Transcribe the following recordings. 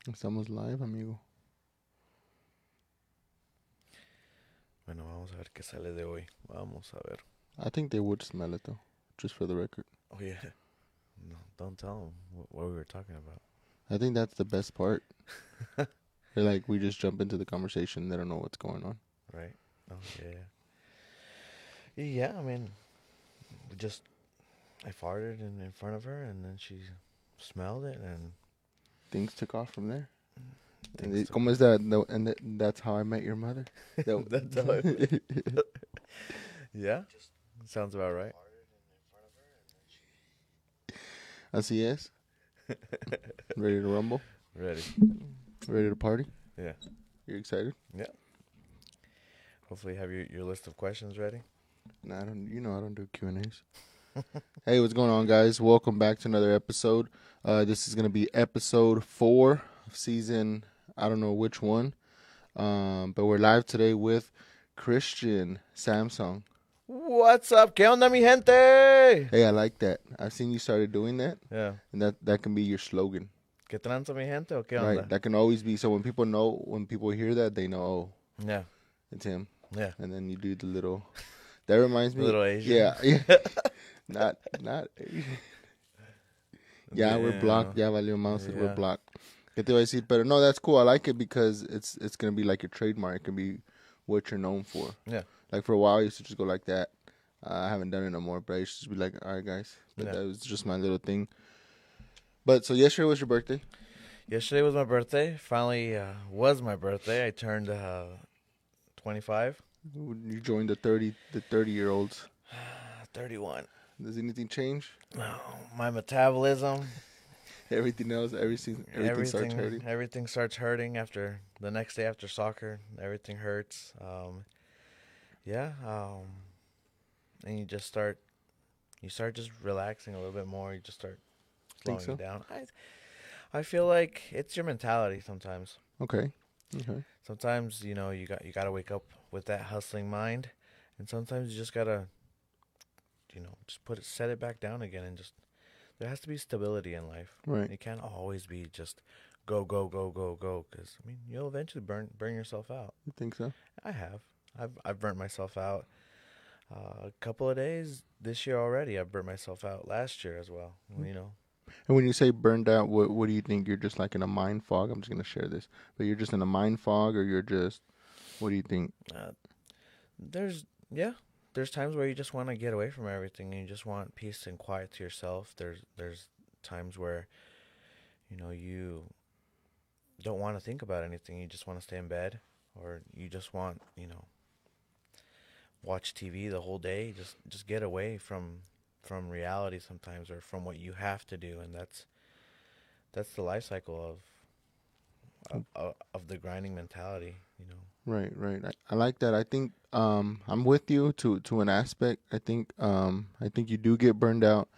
Estamos live, amigo. Bueno, vamos a ver qué sale de hoy. Vamos a ver. I think they would smell it, though, just for the record. Oh, yeah. No, don't tell them what we were talking about. I think that's the best part. They're like, we just jump into the conversation. They don't know what's going on. Right? Oh, yeah. Yeah, I mean, just, I farted in front of her, and then she smelled it, and Things took off from there. things took ¿Cómo es that? No, and that's how I met your mother. That's how Yeah? Sounds about right. Así es. Ready to rumble? Ready. Ready to party? Yeah. You excited? Yeah. Hopefully you have your list of questions ready. Nah, I don't. You know I don't do Q&As. Hey, what's going on, guys? Welcome back to another episode. This is gonna be episode 4 of season. I don't know which one. But we're live today with Christian Samsung. What's up? ¿Qué onda, mi gente? Hey, I like that. I've seen you started doing that, Yeah. and that can be your slogan, ¿Qué tranza, mi gente? ¿O qué onda? right? That can always be. So when people hear that, they know, oh, Yeah. it's him. Yeah. And then you do the little. That reminds me. Little Asian. Yeah. not. Yeah, we're blocked. Yeah, valió mouse. Yeah. We're blocked. ¿Qué te iba a decir? But no, that's cool. I like it because it's gonna be like your trademark. It can be what you're known for. Yeah. Like for a while, I used to just go like that. I haven't done it no more, but I used to just be like, all right, guys. But Yeah. that was just my little thing. But so yesterday was your birthday. Yesterday was my birthday. Finally was my birthday. I turned 25. You joined the 30-year-olds. 31. Does anything change? No, my metabolism. Everything else, everything starts hurting. Everything starts hurting after the next day after soccer. Everything hurts. And you start just relaxing a little bit more. You just start Think slowing so? it down. I feel like it's your mentality sometimes. Okay. Sometimes you gotta wake up with that hustling mind, and sometimes you just gotta just set it back down again, and just there has to be stability in life. Right. It can't always be just go go go go go, because I mean you'll eventually burn yourself out. You think so? I have. I've burnt myself out a couple of days this year already. I burnt myself out last year as well. And when you say burned out, what do you think? You're just like in a mind fog. I'm just gonna share this, but you're just in a mind fog, or you're just. What do you think? There's times where you just want to get away from everything and you just want peace and quiet to yourself. There's times where you don't want to think about anything. You just want to stay in bed, or you just want watch TV the whole day. Just get away from reality sometimes, or from what you have to do, and that's the life cycle of the grinding mentality. Right. I like that. I think I'm with you to an aspect. I think you do get burned out,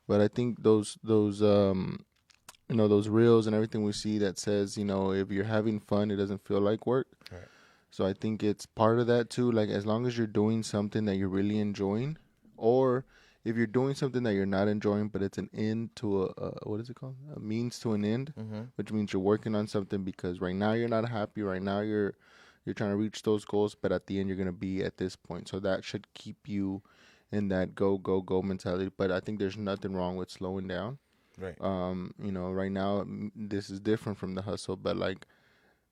but I think those those reels and everything we see that says if you're having fun, it doesn't feel like work. Right. So I think it's part of that too. Like as long as you're doing something that you're really enjoying, or if you're doing something that you're not enjoying, but it's an end to a what is it called? A means to an end, which means you're working on something because right now you're not happy. Right now you're trying to reach those goals, but at the end you're gonna be at this point. So that should keep you in that go go go mentality. But I think there's nothing wrong with slowing down. Right. Right now this is different from the hustle, but like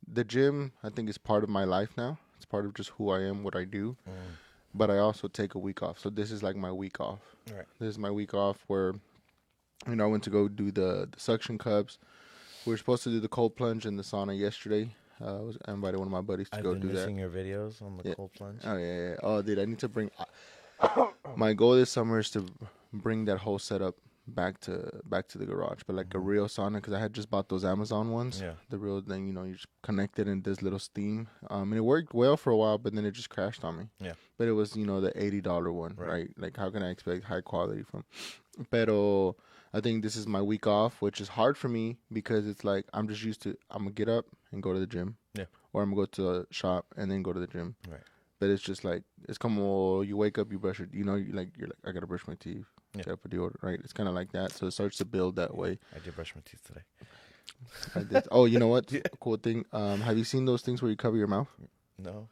the gym, I think is part of my life now. It's part of just who I am, what I do. But I also take a week off. So this is like my week off. Right. This is my week off where, I went to go do the suction cups. We were supposed to do the cold plunge in the sauna yesterday. I invited one of my buddies to go do that. I've been missing your videos on the cold plunge. Oh, yeah. Oh, dude, I need to bring... my goal this summer is to bring that whole setup back to the garage, but like a real sauna, because I had just bought those Amazon ones. Yeah. The real thing, you just connect it in this little steam. And it worked well for a while, but then it just crashed on me. Yeah. But it was, the $80 one, right? Like, how can I expect high quality from? Pero I think this is my week off, which is hard for me because it's like I'm just used to, I'm going to get up and go to the gym. Yeah. Or I'm going to go to the shop and then go to the gym. Right. But it's just like, it's como you wake up, you brush your, you're like, I got to brush my teeth. Yeah. Gotta put the order, right? It's kind of like that. So it starts to build that way. I did brush my teeth today. I did. Oh, you know what? Yeah. Cool thing. Have you seen those things where you cover your mouth No.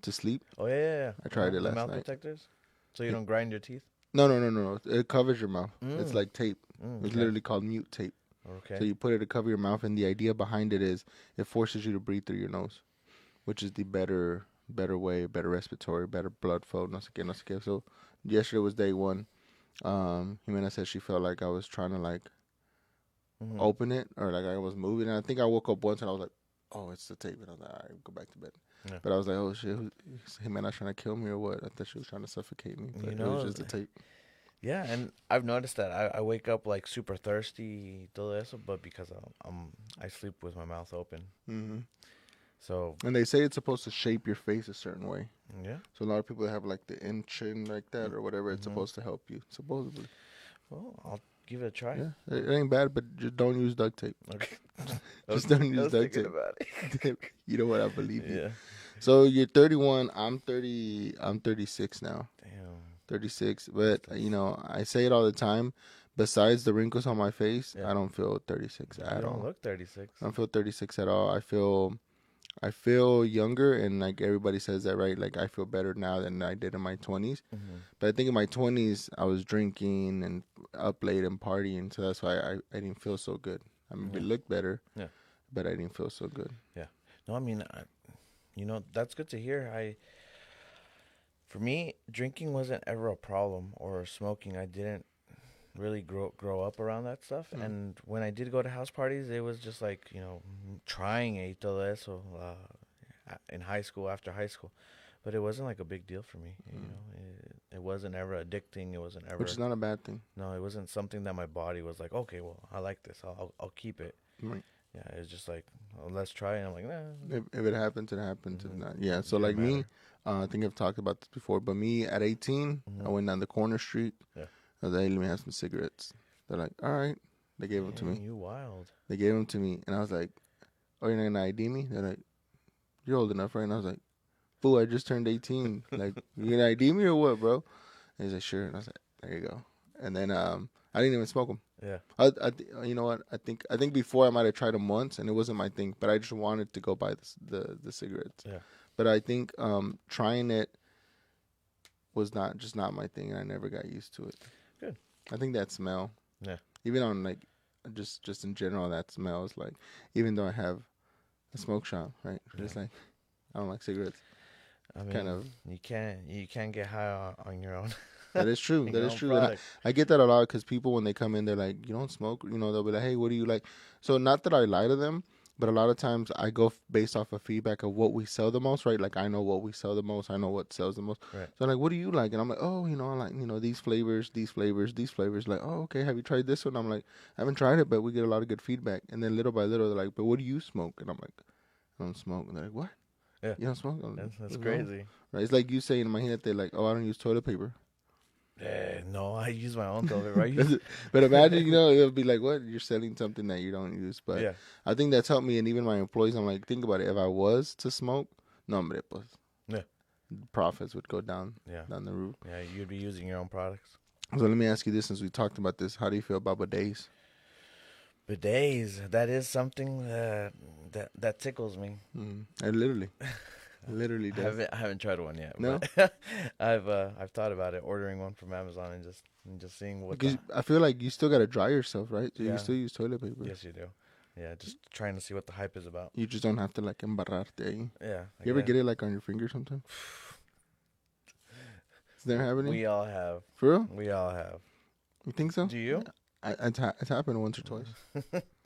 to sleep? Oh yeah. I tried it The last mouth night. protectors, so you don't grind your teeth. No. It covers your mouth. It's Mm. like tape. It's Okay. literally called mute tape. Okay. So you put it to cover your mouth, and the idea behind it is it forces you to breathe through your nose, which is the better way, better respiratory, better blood flow. No sé qué, no sé qué. So yesterday was day one. Jimena said she felt like I was trying to like Mm-hmm. open it or like I was moving. And I think I woke up once and I was like, oh, it's the tape. And I was like, all right, go back to bed. Yeah. But I was like, oh shit, is Jimena trying to kill me or what? I thought she was trying to suffocate me, but You it was know, just the tape. yeah, and I've noticed that I wake up like super thirsty, todo eso, but because I sleep with my mouth open, Hmm. so And they say it's supposed to shape your face a certain way. yeah. So a lot of people that have like the in chin like that or whatever, it's Mm-hmm. supposed to help you. Supposedly. Well, I'll give it a try. Yeah. It ain't bad, but just don't use duct tape. Okay. Just don't I use was duct thinking tape. about it. You know what? I believe you. Yeah. So you're 31. I'm 30. I'm 36 now. Damn. 36. But you know, I say it all the time. Besides the wrinkles on my face, Yeah. I don't feel 36 You at don't all. look 36. I don't feel 36 at all. I feel younger, and like everybody says that, right? Like I feel better now than I did in my 20s. Mm-hmm. But I think in my 20s, I was drinking and up late and partying, so that's why I didn't feel so good. I mean, Yeah. it looked better, Yeah. but I didn't feel so good. No, I mean, you know, that's good to hear. For me, drinking wasn't ever a problem, or smoking. I didn't really grow up around that stuff. Mm. And when I did go to house parties, it was just like, trying a todo eso in high school, after high school. But it wasn't like a big deal for me. It wasn't ever addicting. It wasn't ever. Which is not a bad thing. No, it wasn't something that my body was like, okay, well, I like this. I'll keep it. Right. Yeah, it was just like, oh, let's try it. And I'm like, nah. If it happens, it happens. If Mhm. not, yeah. So Didn't like me, matter. I think I've talked about this before, but me at 18, I Mhm. went down the corner street. Yeah. I was like, hey, let me have some cigarettes. They're like, all right. They gave them to Dang, me. You wild. They gave them to me, and I was like, oh, you're not gonna ID me? They're like, you're old enough, right? And I was like, fool, I just turned 18. Like, you gonna ID me or what, bro? And he's like, sure. And I was like, there you go. And then I didn't even smoke them. Yeah. You know what? I think before I might have tried them once, and it wasn't my thing. But I just wanted to go buy the cigarettes. Yeah. But I think trying it was not my thing, and I never got used to it. Good. I think that smell. Yeah. Even on like just in general, that smell is like. Even though I have a smoke shop, right? It's like I don't like cigarettes. I mean, Kind of. you can't get high on your own. That is true. your That is own true. And product. I get that a lot because people, when they come in, they're like, you don't smoke? You know, they'll be like, hey, what do you like? So not that I lie to them, but a lot of times I go based off of feedback of what we sell the most, right? Like I know what we sell the most. I know what sells the most. Right. So I'm like, what do you like? And I'm like, oh, I like, these flavors, these flavors, these flavors. Like, oh, okay. Have you tried this one? I'm like, I haven't tried it, but we get a lot of good feedback. And then little by little, they're like, but what do you smoke? And I'm like, I don't smoke. And they're like, what? Yeah. You don't smoke? That's What's wrong? crazy. Right? It's like you saying in my head, they're like, oh, I don't use toilet paper. No, I use my own toilet paper. I use, But imagine, it'll be like, what? You're selling something that you don't use. But yeah. I think that's helped me. And even my employees, I'm like, think about it. If I was to smoke, no, hombre, pues. Yeah. Profits would go down Yeah. the roof. Yeah, you'd be using your own products. So let me ask you this, since we talked about this. How do you feel about bidets? Bidets, that is something that tickles me. It literally does. I haven't tried one yet. No? But I've thought about it, ordering one from Amazon and just seeing what. Because I feel like you still got to dry yourself, right? So Yeah. you still use toilet paper. Yes, you do. Yeah, just trying to see what the hype is about. You just don't have to like embarrarte ahí. Yeah. You ever get it like on your finger sometime? Is that happening? We all have. For real? We all have. You think so? Do you? It's happened once or twice.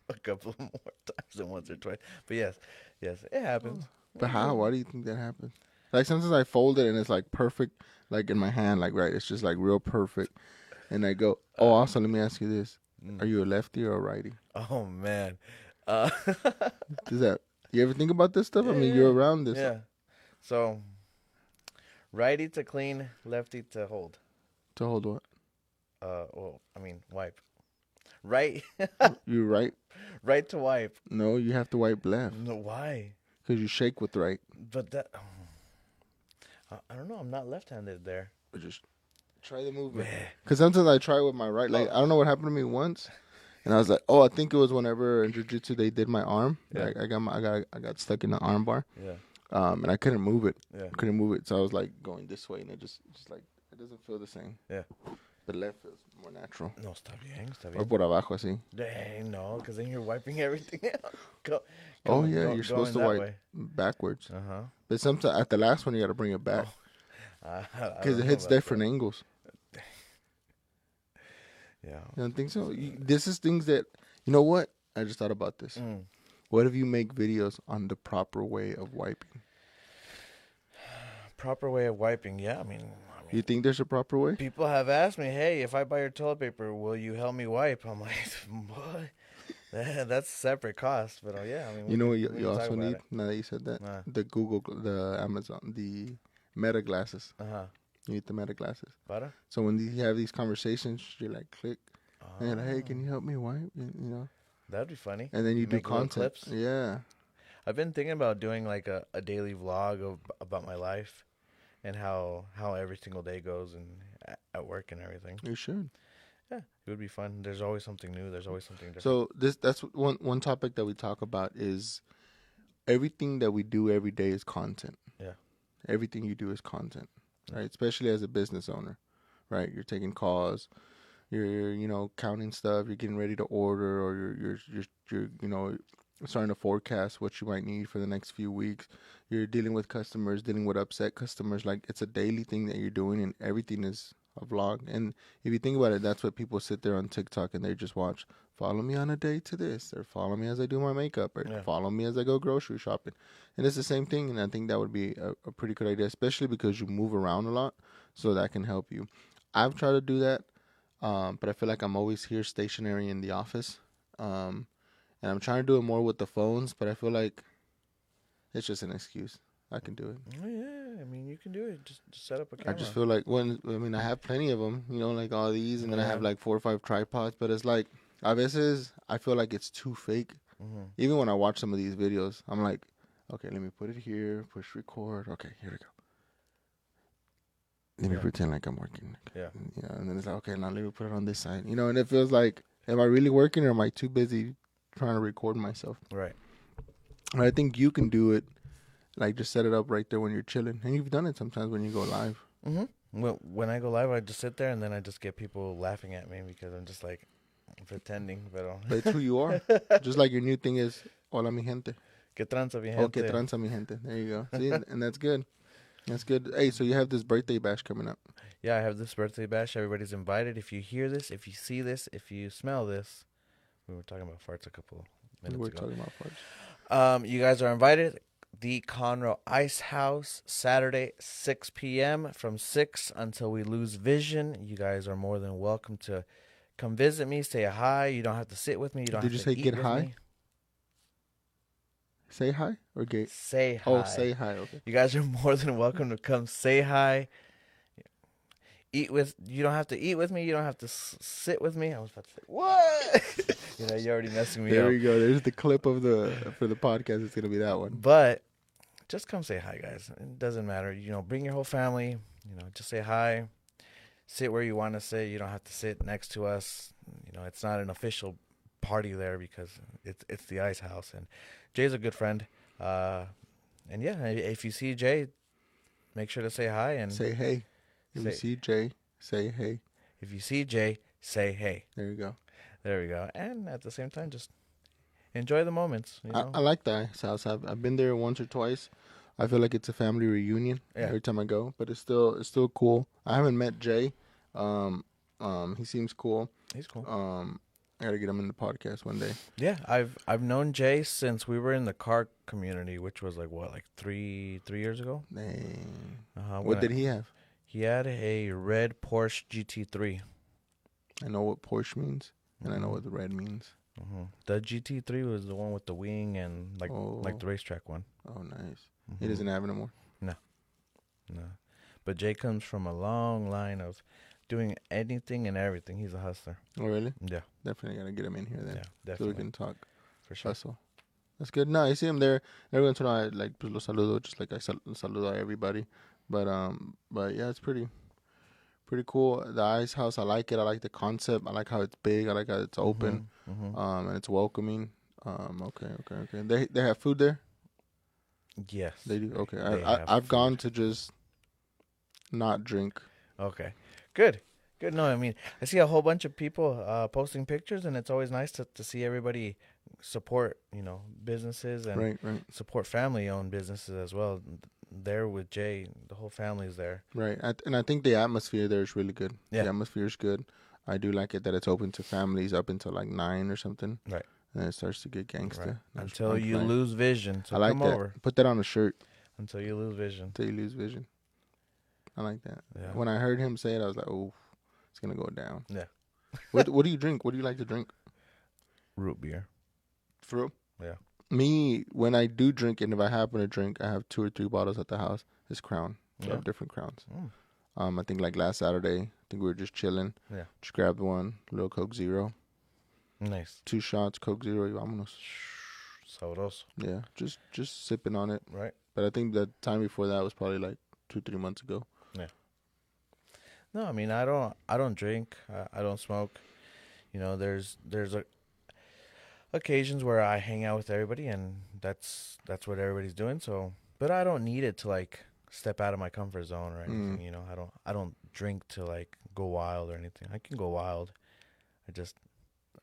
A couple more times than once or twice. But yes, it happens. But how? Why do you think that happens? Like sometimes I fold it and it's like perfect, like in my hand, like right. It's just like real perfect, and I go, oh, also let me ask you this: Are you a lefty or a righty? Oh man. Does that? You ever think about this stuff? I mean, Yeah. you're around this. Yeah. So, righty to clean, lefty to hold. To hold what? Well, I mean wipe. Right, You right? right to wipe. No, you have to wipe left No, why? because you shake with right. But that. I don't know. I'm not left-handed there. Or just try the movement. Because sometimes I try with my right. Like I don't know what happened to me once. And I was like, oh, I think it was whenever in jiu-jitsu they did my arm. Yeah. I got stuck in the arm bar. Yeah. And I couldn't move it. Yeah. Couldn't move it. So I was like going this way, and it just like it doesn't feel the same. Yeah. The left feels more natural. No, está bien, está Or bien. por abajo, así. Dang, no, because then you're wiping everything out. Oh yeah, you're supposed to that wipe way. backwards. Uh-huh. But sometimes at the last one, you got to bring it back I because don't it know hits about different that. angles. Yeah. You don't think so? This is things that you know what? I just thought about this. Mm. What if you make videos on the proper way of wiping? Proper way of wiping. Yeah, I mean, You think there's a proper way? people have asked me, hey, if I buy your toilet paper, will you help me wipe? I'm like, what? That's separate cost. But yeah, I mean, You know what we you can talk also about need? it. Now that you said that, Nah. the Amazon, the Meta glasses. Uh-huh. You need the Meta glasses. Para? So when you have these conversations, you like click, and you're like, hey, can you help me wipe? You know, That'd be funny. and then you do Make little content. clips. Yeah, I've been thinking about doing like a daily vlog about my life and how every single day goes and at work and everything. you should. Yeah, it would be fun. There's always something new. There's always something different. So that's one topic that we talk about is everything that we do every day is content. Yeah. Everything you do is content, right? Especially as a business owner, right? You're taking calls, you're counting stuff, you're getting ready to order, or you're starting to forecast what you might need for the next few weeks. You're dealing with customers, dealing with upset customers. Like it's a daily thing that you're doing, and everything is a vlog. And if you think about it, that's what people sit there on TikTok and they just watch. Follow me on a day to this, or follow me as I do my makeup, or Yeah. follow me as I go grocery shopping. And it's the same thing. And I think that would be a pretty good idea, especially because you move around a lot, so that can help you. I've tried to do that, but I feel like I'm always here stationary in the office. And I'm trying to do it more with the phones, but I feel like it's just an excuse. I can do it. Oh, yeah, I mean, you can do it. Just set up a camera. I just feel like I have plenty of them, like all these, and then I have Yeah. like 4 or 5 tripods, but it's like, a veces I feel like it's too fake. Mhm. Even when I watch some of these videos, I'm like, okay, let me put it here, push record. Okay, here we go. Let me Yeah. pretend like I'm working. Yeah. And then it's like, okay, now let me put it on this side. And it feels like, am I really working or am I too busy trying to record myself? Right. And I think you can do it, like just set it up right there when you're chilling. And you've done it sometimes when you go live. Mm-hmm. Well, when I go live, I just sit there and then I just get people laughing at me because I'm just like pretending. But It's who you are. Just like your new thing is, hola mi gente. que tranza, mi Oh, gente. que tranza mi gente. There you go. See, and that's good. That's good. Hey, so you have this birthday bash coming up. Yeah, I have this birthday bash. Everybody's invited. If you hear this, if you see this, if you smell this, we were talking about farts a couple We minutes were ago. talking about farts. You guys are invited. The Conroe Ice House, Saturday, 6 p.m. From 6 until we lose vision. You guys are more than welcome to come visit me, say hi. You don't have to sit with me. You don't Did have you to say eat get with high? me. Say hi or gay? Say hi. Oh, say hi. Okay. You guys are more than welcome to come say hi. You don't have to eat with me. You don't have to sit with me. I was about to say, what? You're already messing me There up. we go. There's the clip of for the podcast. It's gonna be that one. But just come say hi, guys. It doesn't matter. Bring your whole family. Just say hi. Sit where you want to sit. You don't have to sit next to us. It's not an official party there because it's the Ice House, and Jay's a good friend. And yeah, if you see Jay, make sure to say hi and Say hey. If you Say- see Jay, say hey. if you see Jay, say hey. There you go. There we go. And at the same time, just enjoy the moments. I like the Ice House. I've been there once or twice. I feel like it's a family reunion Yeah. every time I go, but it's still cool. I haven't met Jay. He seems cool. He's cool. I gotta get him in the podcast one day. Yeah, I've known Jay since we were in the car community, which was like 3 years ago. Dang. Uh-huh, What did he have? He had a red Porsche GT3. I know what Porsche means, and I know what the red means. Mm-hmm. The GT3 was the one with the wing and like the racetrack one. Oh, nice. Mhm. He doesn't have it anymore. No. But Jay comes from a long line of doing anything and everything. He's a hustler. Oh, really? Yeah. Definitely gotta get him in here then, Yeah, so we definitely. can talk For sure. hustle. That's good. No, I see him there. Every once in a while, I like pues, lo saludo, just like I saludo everybody. But yeah, it's pretty Pretty cool. The ice house, I like it. I like the concept. I like how it's big. I like how it's open, and it's welcoming. Okay. They have food there. Yes, They do. Okay, they I have I've food. gone to just not drink. Okay, good. Good. No, I mean, I see a whole bunch of people posting pictures, and it's always nice to see everybody support, businesses and Right. support family-owned businesses as well. There with Jay, the whole family's there. Right. And I think the atmosphere there is really good. Yeah. The atmosphere is good. I do like it that it's open to families up until like 9 or something. Right. And it starts to get gangsta. Right. That's Until you nice. lose vision. So I like come that. over. Put that on a shirt. Until you lose vision. Until you lose vision. I like that. Yeah. When I heard him say it, I was like, oh, it's going to go down. Yeah. What do you drink? What do you like to drink? Root beer. For real? Yeah. Me, when I do drink, and if I happen to drink, I have 2 or 3 bottles at the house. It's Crown. I Yeah. have different Crowns. Mm. I think like last Saturday, I think we were just chilling. Yeah. Just grabbed one, little Coke Zero. Nice. 2 shots, Coke Zero, y vámonos. Sabroso. Yeah, just sipping on it. Right. But I think the time before that was probably like 2-3 months ago. No, I mean, I don't drink. I don't smoke. There's occasions where I hang out with everybody, and that's what everybody's doing. So, but I don't need it to like step out of my comfort zone or anything. I don't drink to like go wild or anything. I can go wild.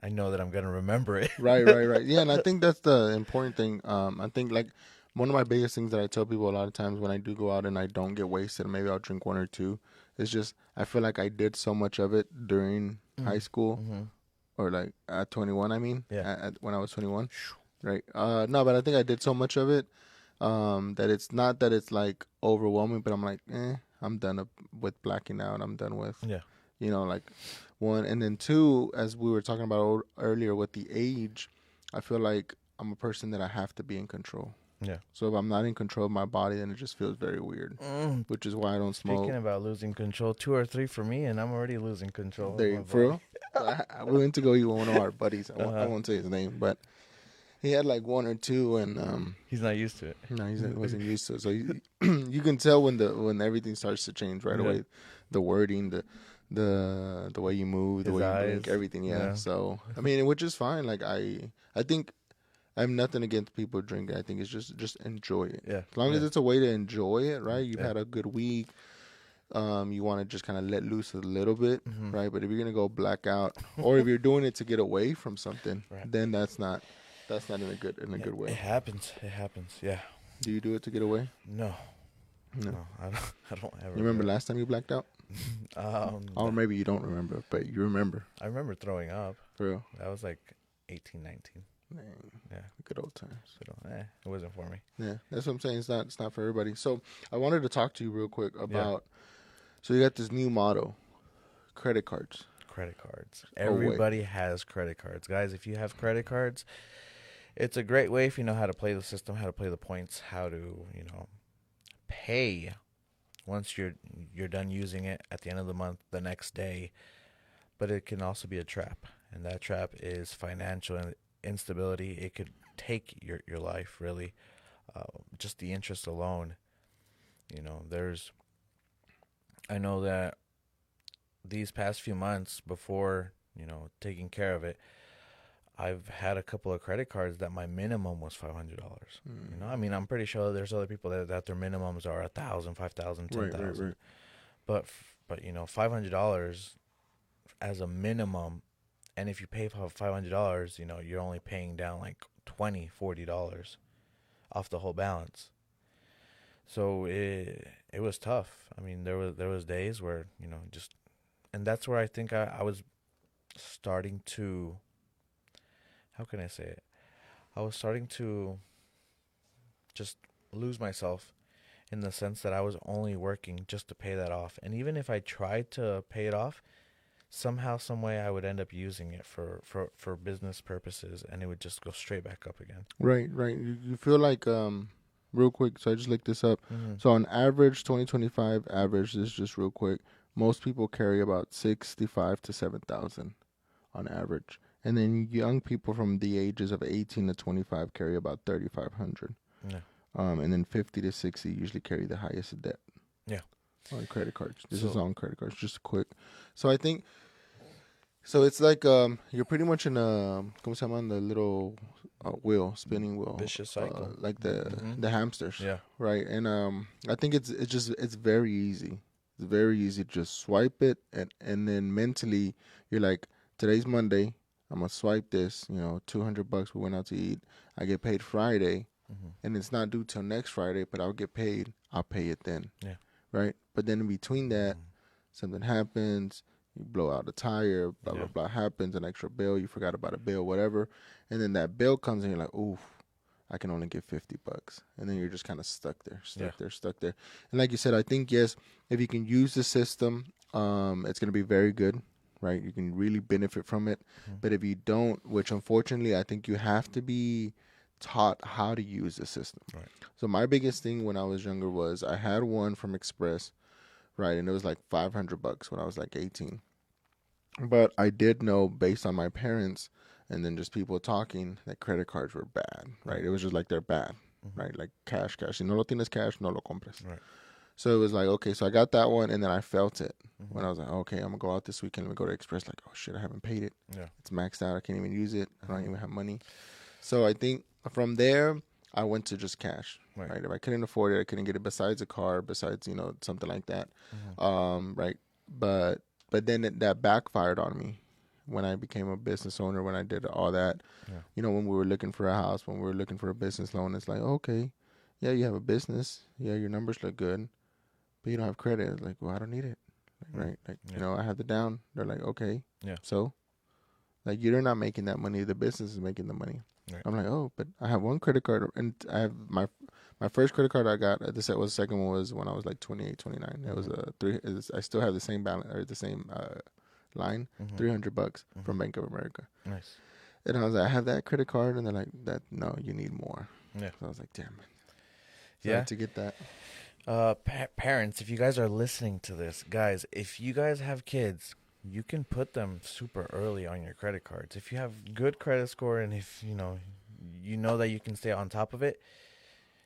I know that I'm gonna remember it. Right. Yeah, and I think that's the important thing. I think like one of my biggest things that I tell people a lot of times when I do go out and I don't get wasted, maybe I'll drink 1 or 2. It's just I feel like I did so much of it during high school, or like at 21. I mean, when I was 21, right? No, but I think I did so much of it that it's not that it's like overwhelming, but I'm like, I'm done with blacking out. I'm done with, like 1, and then 2, as we were talking about earlier with the age, I feel like I'm a person that I have to be in control. Yeah. So if I'm not in control of my body, then it just feels very weird, which is why I don't smoke. Speaking about losing control, 2 or 3 for me, and I'm already losing control. For real? We went to go eat with one of our buddies. I won't say his name, but he had like 1 or 2, and he's not used to it. No, he wasn't used to it. So you can tell when everything starts to change right away. The wording, the way you move, the way you drink, everything. Yeah. So I mean, which is fine. Like I think I have nothing against people drinking. I think it's just enjoy it. Yeah. As long as it's a way to enjoy it, right? You've had a good week. You want to just kind of let loose a little bit, right? But if you're gonna go black out, or if you're doing it to get away from something, then that's not in a good way. It happens. Yeah. Do you do it to get away? No, I don't ever. You remember last time you blacked out? Or maybe you don't remember, but you remember. I remember throwing up. For real? That was like 18, 19. Dang. Yeah. Good old times. So, it wasn't for me. Yeah, that's what I'm saying. It's not for everybody. So I wanted to talk to you real quick about. So you got this new motto, credit cards. Credit cards. Everybody has credit cards, guys. If you have credit cards, it's a great way if you know how to play the system, how to play the points, how to pay once you're done using it at the end of the month, the next day. But it can also be a trap, and that trap is financial instability. It could take your life, really. Just the interest alone. I know that these past few months before, taking care of it, I've had a couple of credit cards that my minimum was $500. I mean, I'm pretty sure there's other people that their minimums are $1,000, $5,000, $10,000. Right. But $500 as a minimum, and if you pay for $500, you're only paying down like $20, $40 off the whole balance. So it was tough. I mean, there was days where and that's where I think I was starting to. How can I say it? I was starting to just lose myself in the sense that I was only working just to pay that off. And even if I tried to pay it off, somehow, some way, I would end up using it for business purposes, and it would just go straight back up again. Right. You feel like, real quick, so I just looked this up. So on average, 2025 average, this is just real quick, most people carry about 65 to 7,000 on average. And then young people from the ages of 18 to 25 carry about 3,500. Yeah. And then 50 to 60 usually carry the highest debt. Yeah. On credit cards. This So is on credit cards. Just quick. So I think so. It's like you're pretty much in a ¿cómo se llaman? The little wheel, spinning wheel, vicious cycle. like Mhm. the hamsters, Yeah. right? And I think it's very easy. It's very easy to just swipe it, and then mentally you're like, today's Monday. I'm gonna swipe this. You know, $200. We went out to eat. I get paid Friday, Mhm. and it's not due till next Friday, but I'll get paid. I'll pay it then. Yeah. Right. But then in between that, something happens, you blow out a tire, blah Yeah. blah blah happens, an extra bill, you forgot about a bill, whatever, and then that bill comes and you're like, oof, I can only get $50, and then you're just kind of stuck there, stuck there. And like you said, I think yes, if you can use the system, it's gonna be very good, right? You can really benefit from it. Mhm. But if you don't, which unfortunately I think you have to be taught how to use the system. Right. So my biggest thing when I was younger was I had one from Express, right, and it was like $500 when I was like 18. But I did know based on my parents and then just people talking that credit cards were bad, right? It was just like they're bad, Mhm. right? Like cash. Si no lo tienes cash, no lo compres. Right. So it was like, okay, so I got that one and then I felt it when Mhm. I was like, okay, I'm going to go out this weekend. Let me go to Express. Like, oh shit, I haven't paid it. Yeah. It's maxed out. I can't even use it. I don't Mhm. even have money. So I think from there, I went to just cash, Right. right? If I couldn't afford it, I couldn't get it besides a car, besides, something like that. Mhm. Right. But then that backfired on me when I became a business owner, when I did all that. Yeah. When we were looking for a house, when we were looking for a business loan, it's like, okay, yeah, you have a business. Yeah, your numbers look good, but you don't have credit. It's like, well, I don't need it. Right. Like, Yeah. I have the down. They're like, okay. Yeah. So, like, you're not making that money. The business is making the money. Right. I'm like, oh, but I have one credit card, and I have my first credit card I got. The second one was when I was like 28, 29. It was a three. I still have the same balance or the same line, Mhm. $300 from Bank of America. Nice. And I was like, I have that credit card, and they're like, that no, you need more. Yeah. So I was like, damn it. So I Yeah. had to get that. Parents, if you guys are listening to this, guys, if you guys have kids, you can put them super early on your credit cards. If you have good credit score and if you know that you can stay on top of it,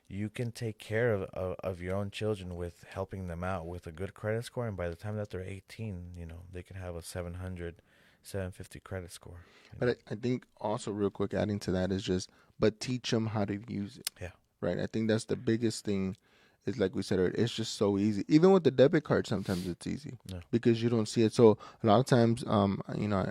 you can take care of your own children with helping them out with a good credit score. And by the time that they're 18, they can have a 700, 750 credit score. But I think also real quick adding to that is but teach them how to use it. Yeah. Right. I think that's the biggest thing. Is like we said, it's just so easy. Even with the debit card, sometimes it's easy because you don't see it. So a lot of times, I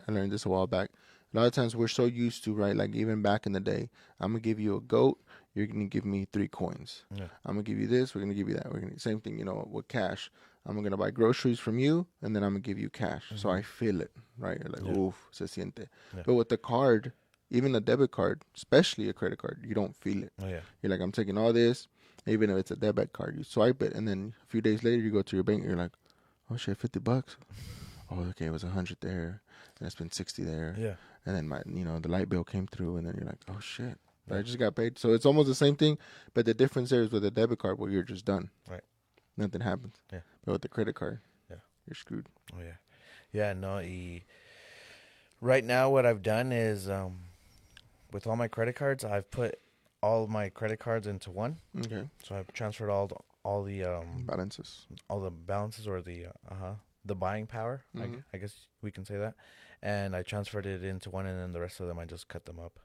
learned this a while back. A lot of times we're so used to, right? Like even back in the day, I'm gonna give you a goat. You're gonna give me 3 coins. Yeah. I'm gonna give you this. We're gonna give you that. Same thing, with cash. I'm gonna buy groceries from you, and then I'm gonna give you cash. So I feel it, right? You're like, oof, se siente. Yeah. But with the card, even a debit card, especially a credit card, you don't feel it. Oh yeah. You're like, I'm taking all this. Even if it's a debit card, you swipe it, and then a few days later, you go to your bank, and you're like, oh shit, $50. Oh, okay, it was 100 there, and I spent 60 there. Yeah. And then the light bill came through, and then you're like, oh shit, I just got paid. So it's almost the same thing, but the difference there is with a debit card, where you're just done. Right. Nothing happens. Yeah. But with the credit card, yeah, you're screwed. Oh yeah. Yeah. No. Right now, what I've done is, with all my credit cards, I've put all of my credit cards into one. Okay. So I've transferred all the Balances. all the balances or the buying power. I guess we can say that. And I transferred it into one, and then the rest of them I just cut them up,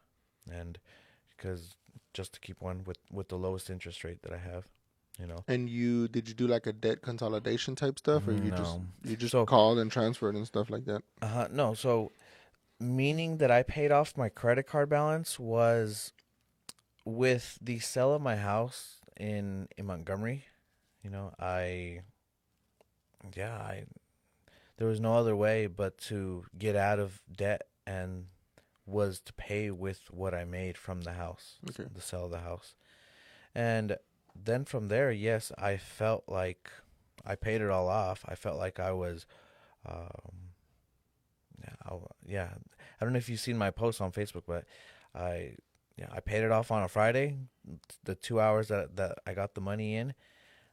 and because just to keep one with the lowest interest rate that I have. And did you do like a debt consolidation type stuff, or you just called and transferred and stuff like that? No. So meaning that I paid off my credit card balance was with the sale of my house in Montgomery. I there was no other way but to get out of debt, and was to pay with what I made from the house, the sale of the house. And then from there, yes, I felt like I paid it all off. I felt like I was, I don't know if you've seen my post on Facebook, but I paid it off on a Friday. The 2 hours that I got the money in,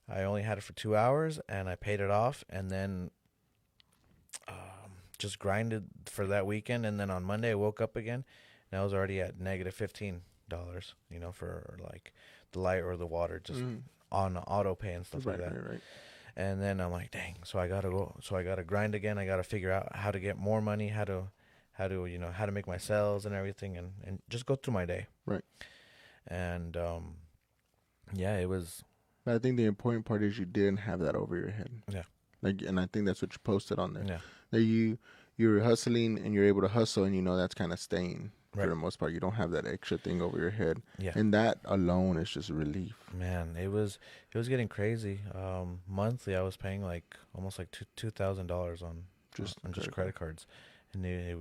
I only had it for 2 hours, and I paid it off, and then just grinded for that weekend. And then on Monday, I woke up again, and I was already at negative $15, for like the light or the water, just on auto pay and stuff like that. Right. And then I'm like, dang, so I gotta go, so I gotta grind again. I gotta figure out how to get more money, how to make my sales and everything, and just go through my day. Right. And yeah, it was. But I think the important part is you didn't have that over your head. Yeah. Like, and I think that's what you posted on there. Yeah. That you're hustling and you're able to hustle, and that's kind of staying for Right. the most part. You don't have that extra thing over your head. Yeah. And that alone is just relief. Man, it was getting crazy. Monthly, I was paying like almost like $2,000 on Just credit cards, and it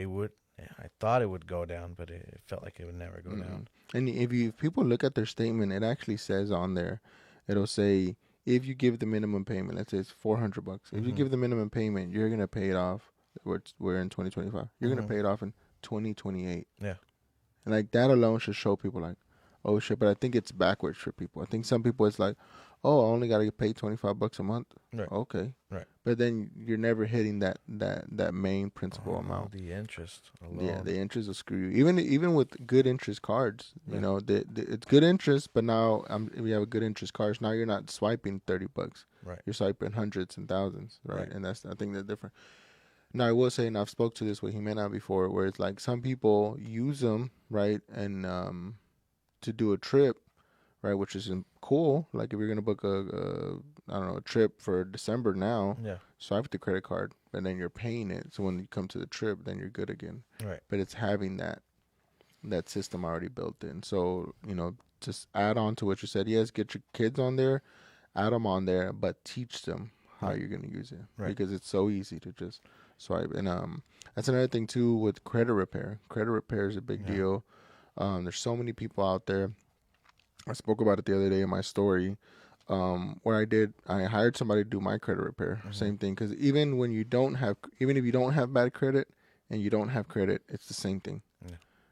would. I thought it would go down, but it felt like it would never go down. And if people look at their statement, it actually says on there, it'll say if you give the minimum payment, let's say it's $400. If you give the minimum payment, you're gonna pay it off. We're in 2025. You're gonna pay it off in 2028. Yeah. And like that alone should show people like, oh shit. But I think it's backwards for people. I think some people it's like, oh, I only gotta get paid $25 a month. Right. Okay. Right. But then you're never hitting that main principal amount. The interest alone. Yeah, the interest will screw you. Even with good interest cards, you know, it's good interest. But now we have a good interest cards. Now you're not swiping $30. Right. You're swiping hundreds and thousands. Right. Right. And I think that's different. Now I will say, and I've spoke to this with Jimena before, where it's like some people use them, right, and to do a trip, right, which is cool. Like if you're gonna book a trip for December now, Yeah. swipe the credit card, and then you're paying it. So when you come to the trip, then you're good again. Right. But it's having that system already built in. So just add on to what you said. Yes, get your kids on there, add them on there, but teach them how you're gonna use it, Right. because it's so easy to just swipe. And that's another thing too with credit repair. Credit repair is a big deal. There's so many people out there. I spoke about it the other day in my story, where I hired somebody to do my credit repair. Same thing, because even if you don't have bad credit and you don't have credit, it's the same thing,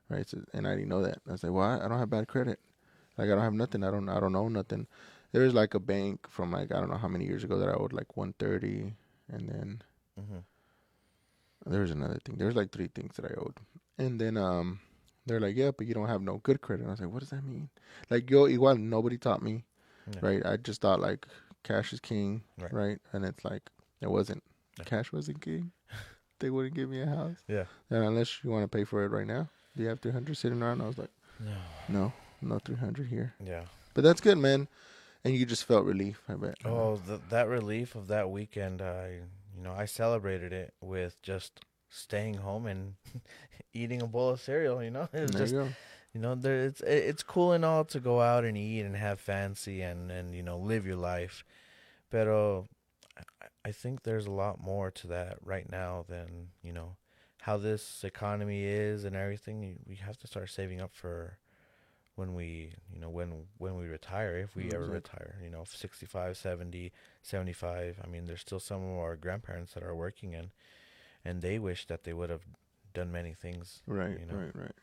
right? So, and I didn't know that. I was like, well, I don't have bad credit. Like I don't have nothing. I don't know nothing. There's like a bank from like I don't know how many years ago that I owed like 130, and then there was another thing. There's like 3 things that I owed, and then they're like, yeah, but you don't have no good credit. And I was like, what does that mean? Like igual nobody taught me, right? I just thought like cash is king, right? And it's like it wasn't. Cash wasn't king. They wouldn't give me a house. Yeah. And unless you want to pay for it right now, do you have 300 sitting around? I was like, no 300 here. Yeah. But that's good, man. And you just felt relief, I bet. Oh, that relief of that weekend, I celebrated it with just staying home and eating a bowl of cereal. It was There just, you go. it's cool and all to go out and eat and have fancy and live your life, but I think there's a lot more to that right now than how this economy is and everything. We have to start saving up for when we when we retire, if we ever retire, 65, 70, 75. I mean, there's still some of our grandparents that are working, and they wish that they would have done many things right.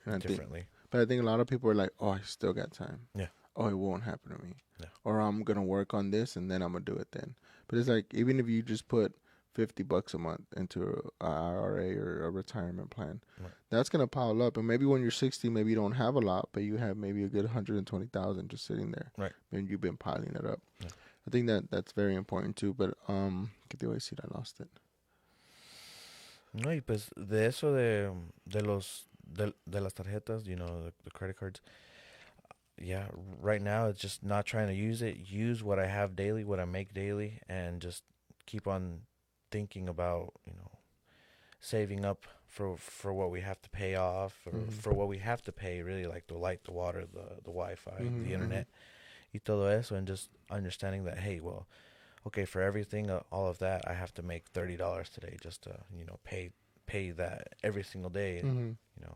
And differently. But I think a lot of people are like, oh, I still got time. Yeah. Oh, it won't happen to me. Yeah. Or I'm going to work on this and then I'm going to do it then. But it's like, even if you just put $50 a month into a IRA or a retirement plan, that's going to pile up. And maybe when you're 60, maybe you don't have a lot, but you have maybe a good 120,000 just sitting there. Right. And you've been piling it up. Yeah. I think that's very important too. But, ¿qué te iba a decir? I lost it. No, y pues de eso de las tarjetas, the credit cards. Yeah, right now it's just not trying to use what I have daily, what I make daily, and just keep on thinking about, saving up for what we have to pay off, or for what we have to pay, really, like the light, the water, the Wi-Fi, the internet, y todo eso, and just understanding that, hey, well, okay, for everything, all of that, I have to make $30 today just to, pay that every single day,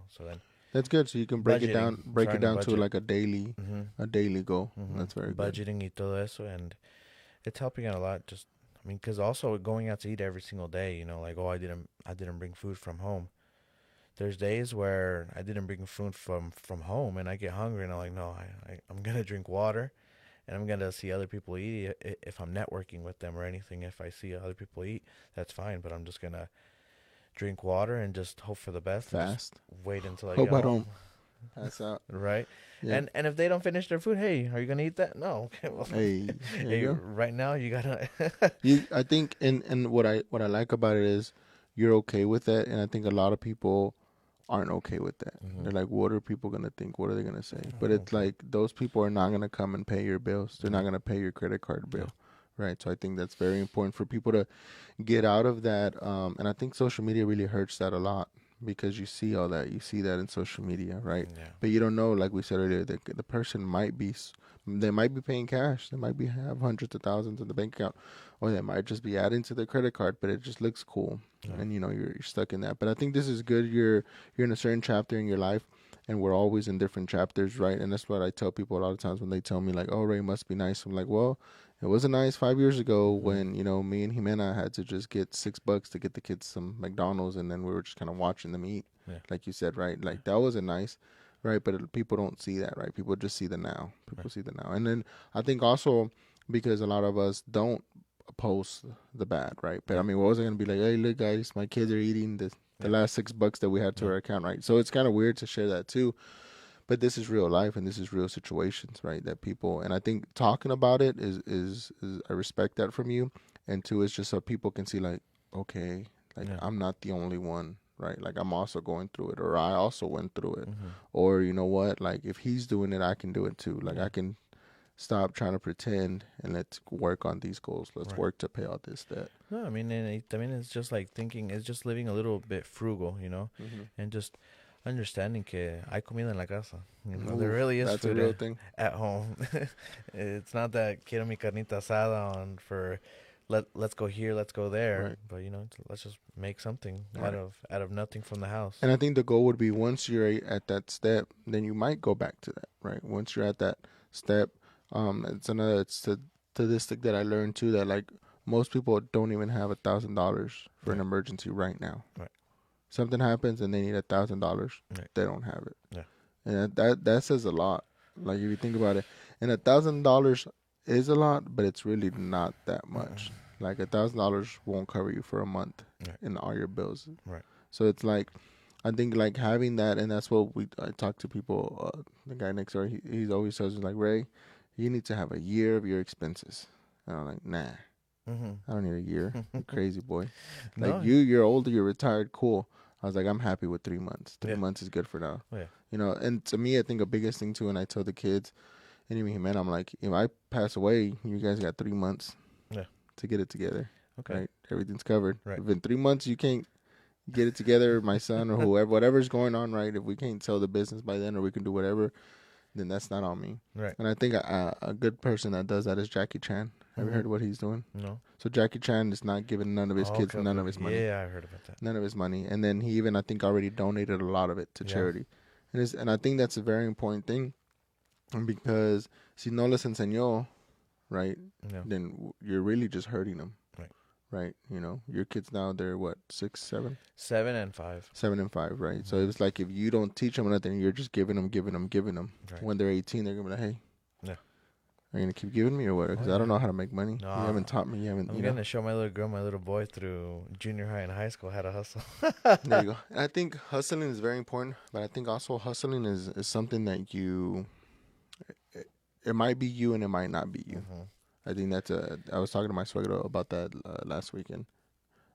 so then. That's good. So you can break it down to like a daily goal. That's very good. Budgeting y todo eso, and it's helping out a lot. Just, because also going out to eat every single day, like, oh, I didn't bring food from home. There's days where I didn't bring food from home, and I get hungry, and I'm like, no, I'm gonna drink water, and I'm gonna see other people eat. If I'm networking with them or anything, if I see other people eat, that's fine. But I'm just gonna drink water and just hope for the best. Fast. Wait until I Hope get I home. pass out. Right? Yeah. And if they don't finish their food, hey, are you gonna eat that? No. Okay. Well, Hey, there hey, you go. right now you gotta. I think, and what I like about it is you're okay with that, and I think a lot of people aren't okay with that. They're like, what are people gonna think? What are they gonna say? But it's Okay. like those people are not gonna come and pay your bills. They're not gonna pay your credit card bill, Yeah. right? So I think that's very important for people to get out of that. And I think social media really hurts that a lot because you see all that. You see that in social media, right? Yeah. But you don't know, like we said earlier, the person might be, they might be paying cash. They might be have hundreds of thousands in the bank account, or they might just be adding to their credit card, but it just looks cool, Yeah. and you know you're stuck in that. But I think this is good. You're in a certain chapter in your life, and we're always in different chapters, right? And that's what I tell people a lot of times when they tell me like, "Oh, Ray must be nice." I'm like, "Well, it wasn't nice 5 years ago when you know me and Jimena had to just get $6 to get the kids some McDonald's, and then we were just kind of watching them eat, Yeah. like you said, right? Like that wasn't nice." Right, but people don't see that, right? People just see the now. People see the now, and then I think also because a lot of us don't post the bad, right? But I mean, what was I gonna be like? Hey, look, guys, my kids are eating the last $6 that we had to our account, right? So it's kind of weird to share that too. But this is real life and this is real situations, right? That people, and I think talking about it is I respect that from you, and two is just so people can see like, okay, like I'm not the only one, right? Like I'm also going through it, or I also went through it, or you know what? Like if he's doing it, I can do it too. Like I can stop trying to pretend and let's work on these goals. Let's work to pay all this debt. No, I mean, it's just like thinking, it's just living a little bit frugal, you know, and just understanding que hay comida en la casa. You know, there really is That's a food real thing. at home. It's not that quiero mi carnita asada on for let's go here, let's go there, Right. but you know, let's just make something Right. out of nothing from the house. And I think the goal would be once you're at that step, then you might go back to that, right? Once you're at that step, it's another statistic that I learned too that like most people don't even have $1,000 for an emergency right now. Right. Something happens and they need $1,000, Right. they don't have it. Yeah. And that says a lot. Like if you think about it, and $1,000 is a lot, but it's really not that much. Like $1,000 won't cover you for a month in all your bills. Right. So it's like, I think like having that, and that's what I talk to people. The guy next door, he's always says like, Ray, you need to have a year of your expenses. And I'm like, nah, I don't need a year. You're crazy, boy. Like No. you're older, you're retired, cool. I was like, I'm happy with 3 months. 3 months is good for now. Yeah. You know, and to me, I think the biggest thing too, and I tell the kids, and even man, I'm like, if I pass away, you guys got 3 months to get it together. Okay. Right? Everything's covered. Right. If in 3 months you can't get it together, my son or whoever, whatever's going on, right? If we can't sell the business by then or we can do whatever, then that's not on me. Right. And I think a good person that does that is Jackie Chan. Have you heard what he's doing? No. So Jackie Chan is not giving none of his kids none of his money. Yeah, I heard about that. None of his money. And then he even, I think, already donated a lot of it to charity. And I think that's a very important thing because si no les enseñó, right, then you're really just hurting them. Right, you know, your kids now, they're what, 6, 7? 7 and 5. 7 and 5, right? So it's like if you don't teach them nothing, you're just giving them. Right. When they're 18, they're gonna be like, hey, yeah, are you gonna keep giving me or what? Because I don't know how to make money. No, You haven't taught me. You haven't. I'm gonna show my little girl, my little boy through junior high and high school how to hustle. There you go. And I think hustling is very important, but I think also hustling is something that it might be you and it might not be you. I think that's I was talking to my suegro about that last weekend.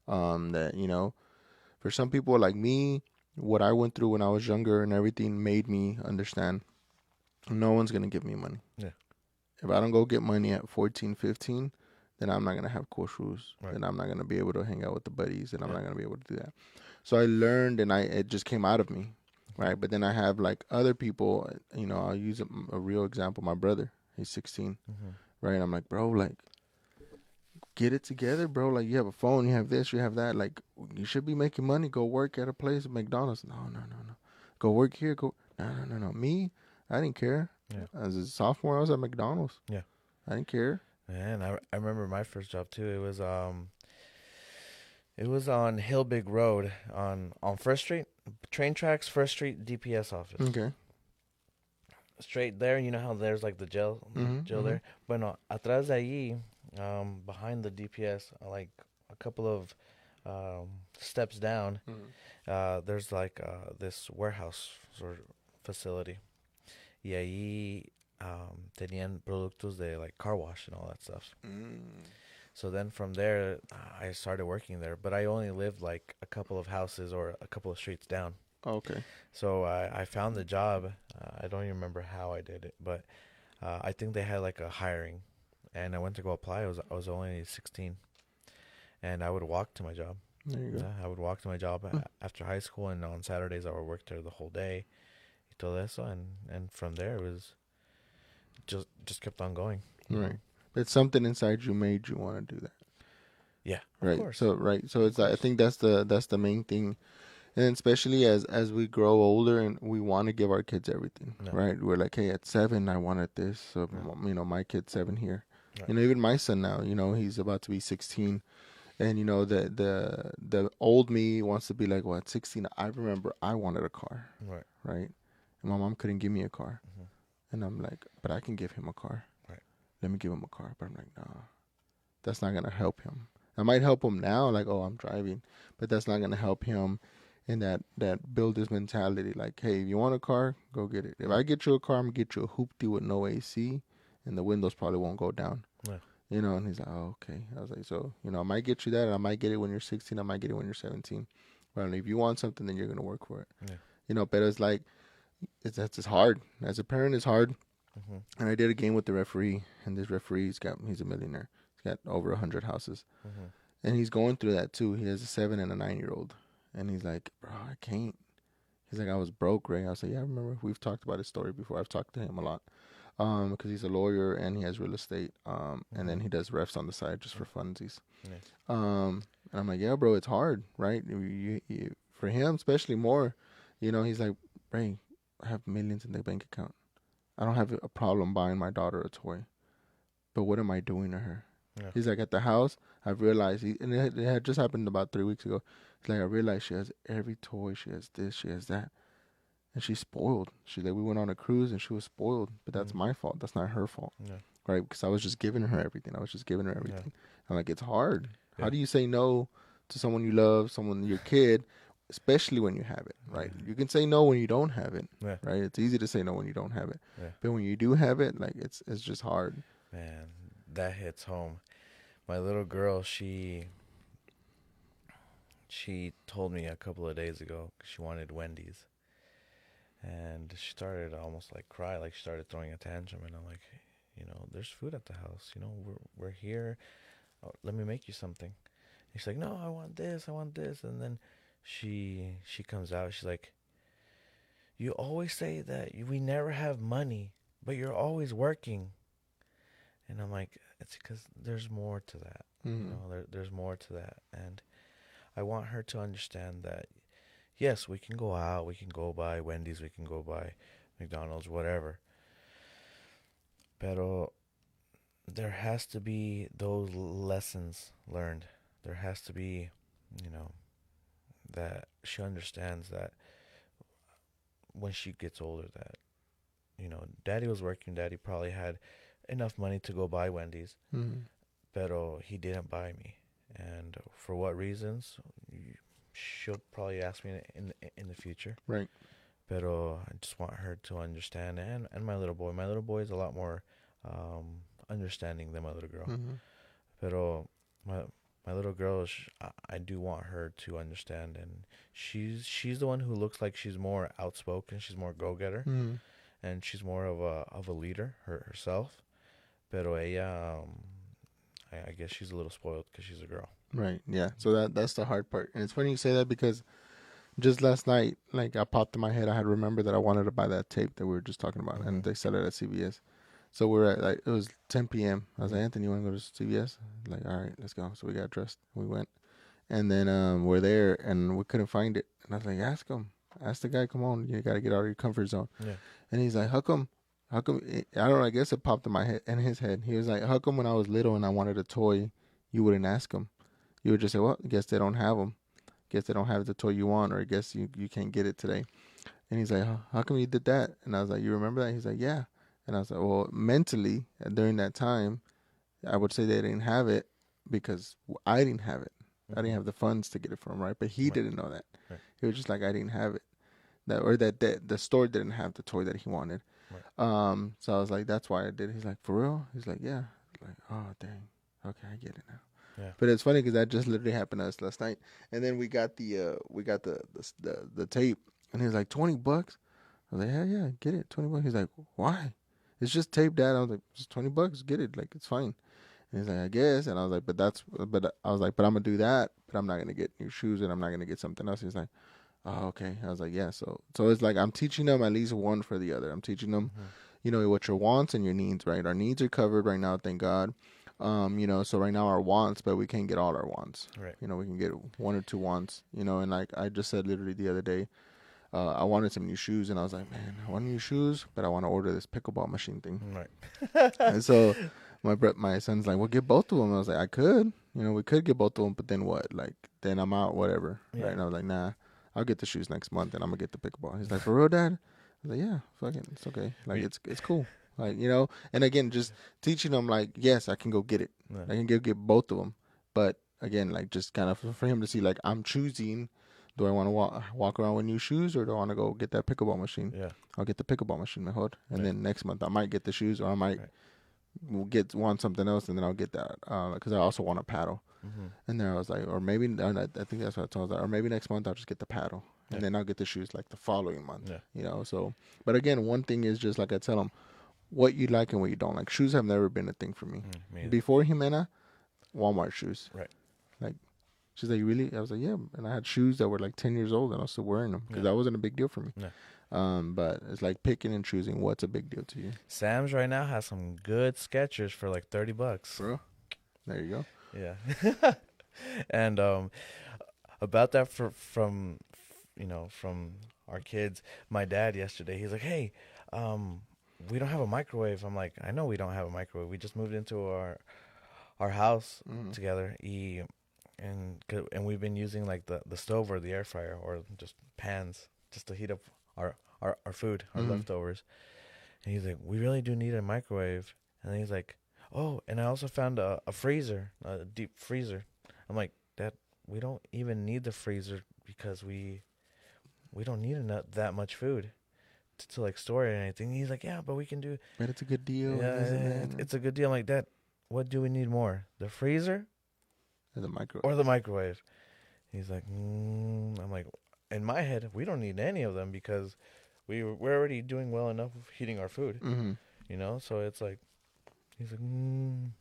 That, you know, for some people like me, what I went through when I was younger and everything made me understand no one's going to give me money. Yeah. If I don't go get money at 14, 15, then I'm not going to have cool shoes. Right. Then I'm not going to be able to hang out with the buddies, and I'm not going to be able to do that. So I learned, and it just came out of me, right? But then I have like other people, you know, I'll use a real example. My brother, he's 16. Right, and I'm like, bro, like, get it together, bro. Like, you have a phone, you have this, you have that. Like, you should be making money. Go work at a place at McDonald's. No. Go work here. No. Me, I didn't care. Yeah. As a sophomore, I was at McDonald's. Yeah. I didn't care. Man, I remember my first job too. It was on Hillbig Road on First Street, train tracks, First Street DPS office. Okay. Straight there, you know how there's like the jail there. Bueno, atrás de allí, behind the DPS, like a couple of steps down, there's like this warehouse or facility. Y ahí tenían productos de like car wash and all that stuff. Mm. So then from there, I started working there, but I only lived like a couple of houses or a couple of streets down. Okay. So I found the job. I don't even remember how I did it, but I think they had like a hiring, and I went to go apply. I was only 16, and I would walk to my job. There you go. Yeah, I would walk to my job Hmm. after high school, and on Saturdays I would work there the whole day. Y todo eso, and from there it was just kept on going. Right. But something inside you made you want to do that. Yeah, Right. of course. So right. So it's I course. think that's the main thing. And especially as we grow older and we want to give our kids everything, No. right? We're like, hey, at 7, I wanted this. So, No. you know, my kid's 7 here. Right. You know, even my son now, you know, he's about to be 16. And, you know, the old me wants to be like, well, at 16, I remember I wanted a car, Right. right? And my mom couldn't give me a car. Mhm. And I'm like, but I can give him a car. Right. Let me give him a car. But I'm like, nah, that's not going to help him. I might help him now, like, oh, I'm driving. But that's not going to help him. And that builder's mentality, like, hey, if you want a car, go get it. If I get you a car, I'm gonna get you a hoopty with no AC, and the windows probably won't go down. Yeah. You know, and he's like, oh, okay. I was like, so, you know, I might get you that, and I might get it when you're 16, I might get it when you're 17. But if you want something, then you're gonna work for it. Yeah. You know, but it's like, it's hard. As a parent, it's hard. Mm-hmm. And I did a game with the referee, and this referee, he's a millionaire. He's got over 100 houses. Mm-hmm. And he's going through that too. He has a 7 and a 9-year-old. And he's like, bro, I can't. He's like, I was broke, Ray. I was like, yeah, I remember. We've talked about his story before. I've talked to him a lot. Because he's a lawyer and he has real estate. And then he does refs on the side just for funsies. Yeah. And I'm like, yeah, bro, it's hard, right? For him, especially more, you know, he's like, Ray, I have millions in the bank account. I don't have a problem buying my daughter a toy. But what am I doing to her? Yeah. He's like, at the house, I've realized, and it had just happened about 3 weeks ago. He's like, I realized she has every toy. She has this, she has that. And she's spoiled. She's like, we went on a cruise and she was spoiled. But that's my fault. That's not her fault. Yeah. Right? Because I was just giving her everything. Yeah. I'm like, it's hard. Yeah. How do you say no to someone you love, someone, your kid, especially when you have it, right? Yeah. You can say no when you don't have it, Yeah. right? It's easy to say no when you don't have it. Yeah. But when you do have it, like, it's just hard. Man, that hits home. My little girl, she told me a couple of days ago she wanted Wendy's, and she started almost like cry, like she started throwing a tantrum, and I'm like, you know, there's food at the house, you know, we're here. Oh, let me make you something. And she's like, no, I want this, and then she comes out, she's like, you always say that we never have money, but you're always working. And I'm like, it's because there's more to that. Mm-hmm. You know, there's more to that. And I want her to understand that, yes, we can go out, we can go buy Wendy's, we can go buy McDonald's, whatever. Pero there has to be those lessons learned. There has to be, you know, that she understands that when she gets older that, you know, daddy was working, daddy probably had enough money to go buy Wendy's, pero he didn't buy me. And for what reasons? She'll probably ask me in the future. Right. Pero I just want her to understand, and my little boy. My little boy is a lot more understanding than my little girl. Mm-hmm. Pero my little girl, I do want her to understand, and she's the one who looks like she's more outspoken. She's more go-getter, and she's more of a leader herself. Pero ella, I guess she's a little spoiled because she's a girl. Right. Yeah. So that's the hard part, and it's funny you say that because just last night, like, I popped in my head, I had remembered that I wanted to buy that tape that we were just talking about, and they sell it at CVS. So we're at, like, it was 10 p.m. I was like, Anthony, you want to go to CVS? Like, all right, let's go. So we got dressed. We went. And then we're there, and we couldn't find it. And I was like, ask him. Ask the guy, come on. You got to get out of your comfort zone. Yeah. And he's like, how come? I don't know, I guess it popped in my head, in his head. He was like, how come when I was little and I wanted a toy, you wouldn't ask him? You would just say, well, I guess they don't have them. Guess they don't have the toy you want, or I guess you can't get it today. And he's like, how come you did that? And I was like, you remember that? He's like, yeah. And I was like, well, mentally, during that time, I would say they didn't have it because I didn't have it. I didn't have the funds to get it from, right? But he didn't know that. Right. He was just like, I didn't have it. that the store didn't have the toy that he wanted. Right. So I was like, that's why I did. He's like, for real? He's like, yeah. Like, oh dang. Okay, I get it now. Yeah. But it's funny because that just literally happened to us last night. And then we got the tape, and he's like, $20. I was like, yeah, get it, $20. He's like, why? It's just tape, Dad. I was like, it's $20. Get it, like it's fine. And he's like, I guess. And I was like, but I was like, but I'm gonna do that, but I'm not gonna get new shoes, and I'm not gonna get something else. He's like, oh, okay. I was like, yeah. So it's like I'm teaching them at least one for the other. I'm teaching them, what your wants and your needs, right? Our needs are covered right now, thank God. So right now our wants, but we can't get all our wants. Right. We can get one or two wants, and like I just said literally the other day, I wanted some new shoes, and I was like, man, I want new shoes, but I want to order this pickleball machine thing. Right. And so my son's like, well, get both of them. I was like, I could, we could get both of them, but then what? Like, then I'm out, whatever. Yeah. Right? And I was like, nah, I'll get the shoes next month, and I'm gonna get the pickleball. He's like, for real, Dad? I was like, yeah, fuck it, it's okay. Like, it's cool. Like, and again, just teaching them, like, yes, I can go get it. Yeah. I can get both of them. But again, like, just kind of for him to see, like, I'm choosing, do I want to walk around with new shoes, or do I want to go get that pickleball machine? Yeah. I'll get the pickleball machine, mejor. And Right. then next month I might get the shoes, or I might want something else, and then I'll get that. Because I also want a paddle. Mm-hmm. And then I was like, or maybe, I think that's what I told her, or maybe next month I'll just get the paddle. And then I'll get the shoes like the following month. Yeah. So, but again, one thing is just like I tell them, what you like and what you don't like. Shoes have never been a thing for me. Before Jimena, Walmart shoes. Right. Like, she's like, really? I was like, yeah. And I had shoes that were like 10 years old, and I was still wearing them because that wasn't a big deal for me. Yeah. But it's like picking and choosing what's a big deal to you. Sam's right now has some good Skechers for like $30. Bro, there you go. Yeah. And about that from our kids, my dad yesterday, he's like, hey, we don't have a microwave. I'm like, I know we don't have a microwave. We just moved into our house together. And we've been using like the stove or the air fryer or just pans just to heat up our food, our leftovers. And he's like, we really do need a microwave. And then he's like, oh, and I also found a freezer, a deep freezer. I'm like, Dad, we don't even need the freezer because we don't need that much food to like store it or anything. He's like, yeah, but we can do. But it's a good deal. Yeah, it's a good deal. I'm like, Dad, what do we need more, the freezer or the microwave? Or the microwave? He's like, I'm like, in my head, we don't need any of them because we're already doing well enough of heating our food. So it's like, he's like, I'm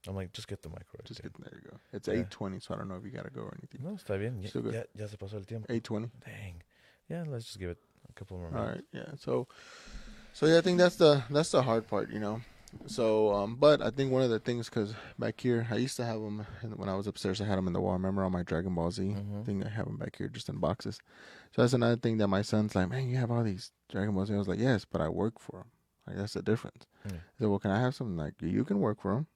like, just get the microwave. There you go. It's 8:20, so I don't know if you gotta go or anything. No, está bien. Still good. Ya se pasó el tiempo. 8:20. Dang. Yeah, let's just give it a couple more minutes. All right. Yeah. So yeah, I think that's the hard part, So, but I think one of the things, because back here, I used to have them when I was upstairs. I had them in the wall. I remember on my Dragon Ball Z thing, I have them back here just in boxes. So that's another thing that my son's like, man, you have all these Dragon Ball Z. I was like, yes, but I work for them. Like, that's the difference. He said, well, can I have something? Like, you can work for them.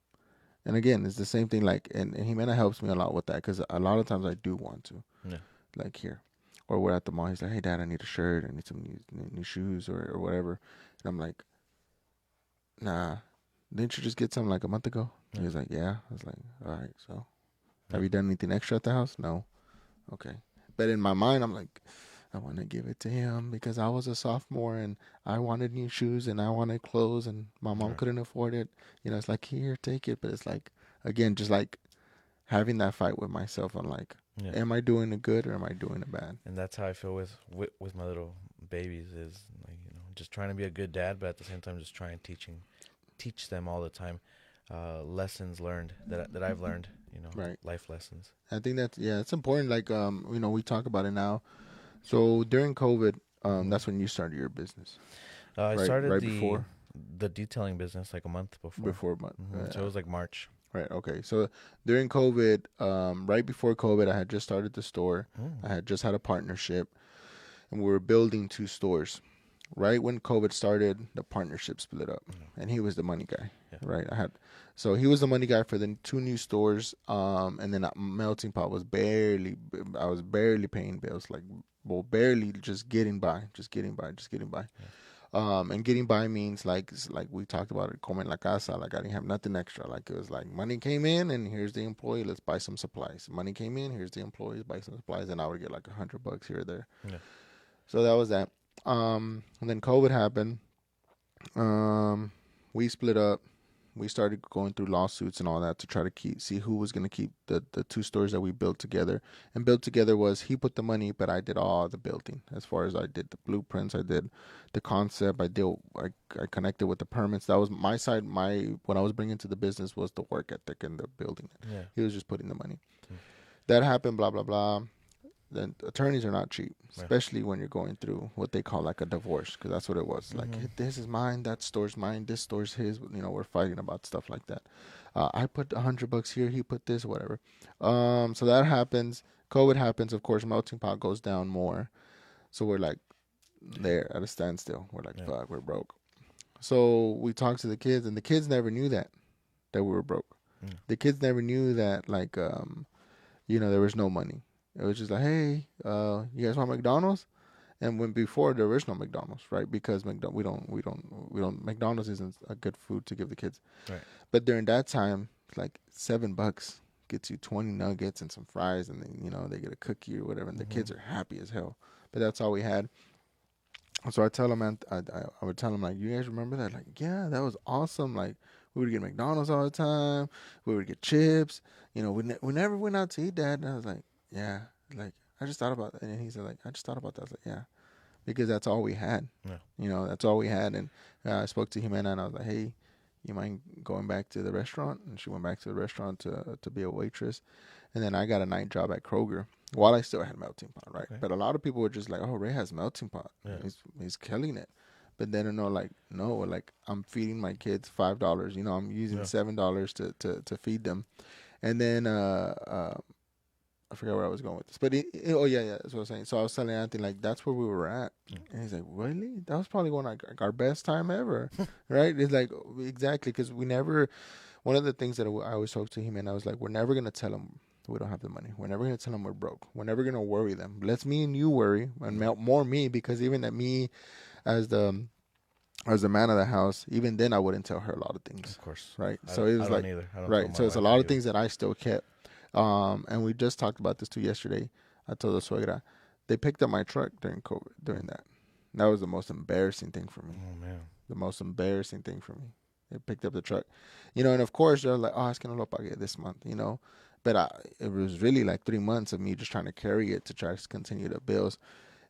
And again, it's the same thing. Like, and Jimena helps me a lot with that because a lot of times I do want to. Yeah. Like here. Or we're at the mall. He's like, hey, Dad, I need a shirt. I need some new shoes or whatever. And I'm like, nah, didn't you just get some like a month ago? Yeah. He was like, yeah. I was like, all right, so have you done anything extra at the house? No. Okay. But in my mind, I'm like, I want to give it to him because I was a sophomore and I wanted new shoes and I wanted clothes and my mom couldn't afford it. It's like, here, take it. But it's like, again, just like having that fight with myself. I'm like, am I doing it good or am I doing it bad? And that's how I feel with my little babies is like, just trying to be a good dad, but at the same time, just trying to teach them all the time, lessons learned that I've learned, right. Life lessons. I think it's important. Like, we talk about it now. So during COVID, that's when you started your business. I started before the detailing business like a month before. Before a month. So it was like March. Right. Okay. So during COVID, right before COVID, I had just started the store. I had just had a partnership, and we were building 2 stores. Right when COVID started, the partnership split up, and he was the money guy. Yeah. Right. So he was the money guy for the 2 new stores. And then Melting Pot was I was barely paying bills, like, well, barely just getting by. Yeah. And getting by means like we talked about it, como en la casa. Like, I didn't have nothing extra. Like, it was like money came in and here's the employee. Let's buy some supplies. Money came in. Here's the employees. Buy some supplies. And I would get like $100 here or there. Yeah. So that was that. And then COVID happened. We split up. We started going through lawsuits and all that to try to see who was going to keep the two stores that we built together. And built together was he put the money, but I did all the building. As far as I did the blueprints, I did the concept, I connected with the permits. That was my side. What I was bringing to the business was the work ethic and the building. Yeah. He was just putting the money. Mm. That happened. Blah blah blah. Then attorneys are not cheap, Yeah. especially when you're going through what they call like a divorce, because that's what it was. Like, Mhm. this is mine, that store's mine, this store's his. We're fighting about stuff like that. I put $100 here, he put this, whatever. So that happens. COVID happens. Of course, melting pot goes down more. So we're like there at a standstill. We're like, Yeah. fuck, we're broke. So we talked to the kids, and the kids never knew that we were broke. Mm. The kids never knew that, like, there was no money. It was just like, hey, you guys want McDonald's? And when before there was no McDonald's, right? Because McDonald's isn't a good food to give the kids. Right. But during that time, like $7 gets you 20 nuggets and some fries, and then they get a cookie or whatever, and the kids are happy as hell. But that's all we had. So I tell them, I would tell them, like, you guys remember that? Like, yeah, that was awesome. Like, we would get McDonald's all the time. We would get chips. We never went out to eat, Dad. And I was like, yeah, like, I just thought about that. And he said, like, I just thought about that. I was like, yeah, because that's all we had. Yeah. That's all we had. And I spoke to Jimena, and I was like, hey, you mind going back to the restaurant? And she went back to the restaurant to be a waitress. And then I got a night job at Kroger while I still had melting pot, right? Okay. But a lot of people were just like, oh, Ray has melting pot. Yeah. He's killing it. But they don't know, like, no, like, I'm feeding my kids $5. I'm using $7 to feed them. And then I forgot where I was going with this. But that's what I was saying. So I was telling Anthony, like, that's where we were at. And he's like, really? That was probably one of our best time ever. Right? It's like, exactly, because one of the things that I always talk to him, and I was like, we're never going to tell them we don't have the money. We're never going to tell them we're broke. We're never going to worry them. Let's me and you worry, and more me, because even at me as the man of the house, even then I wouldn't tell her a lot of things. Of course. Right? I So it was like, right. So it's a lot of things that I still kept. And we just talked about this too yesterday. I told the suegra, they picked up my truck during COVID, during that. That was the most embarrassing thing for me. Oh, man. The most embarrassing thing for me. They picked up the truck. And of course they're like, oh, es que no lo pagué this month, But it was really like 3 months of me just trying to carry it to try to continue the bills.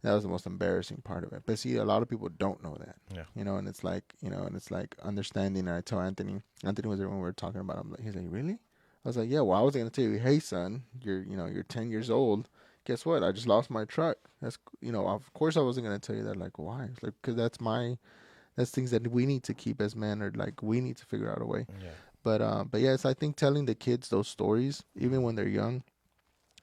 That was the most embarrassing part of it. But see, a lot of people don't know that. Yeah. And it's like understanding. And I tell Anthony was there when we were talking about him. He's like, really? I was like, yeah, well, I was going to tell you, hey, son, you're 10 years old. Guess what? I just lost my truck. That's, of course I wasn't going to tell you that. Like, why? It's like, because that's things that we need to keep as men, or like we need to figure out a way. Yeah. But yes, I think telling the kids those stories, even when they're young,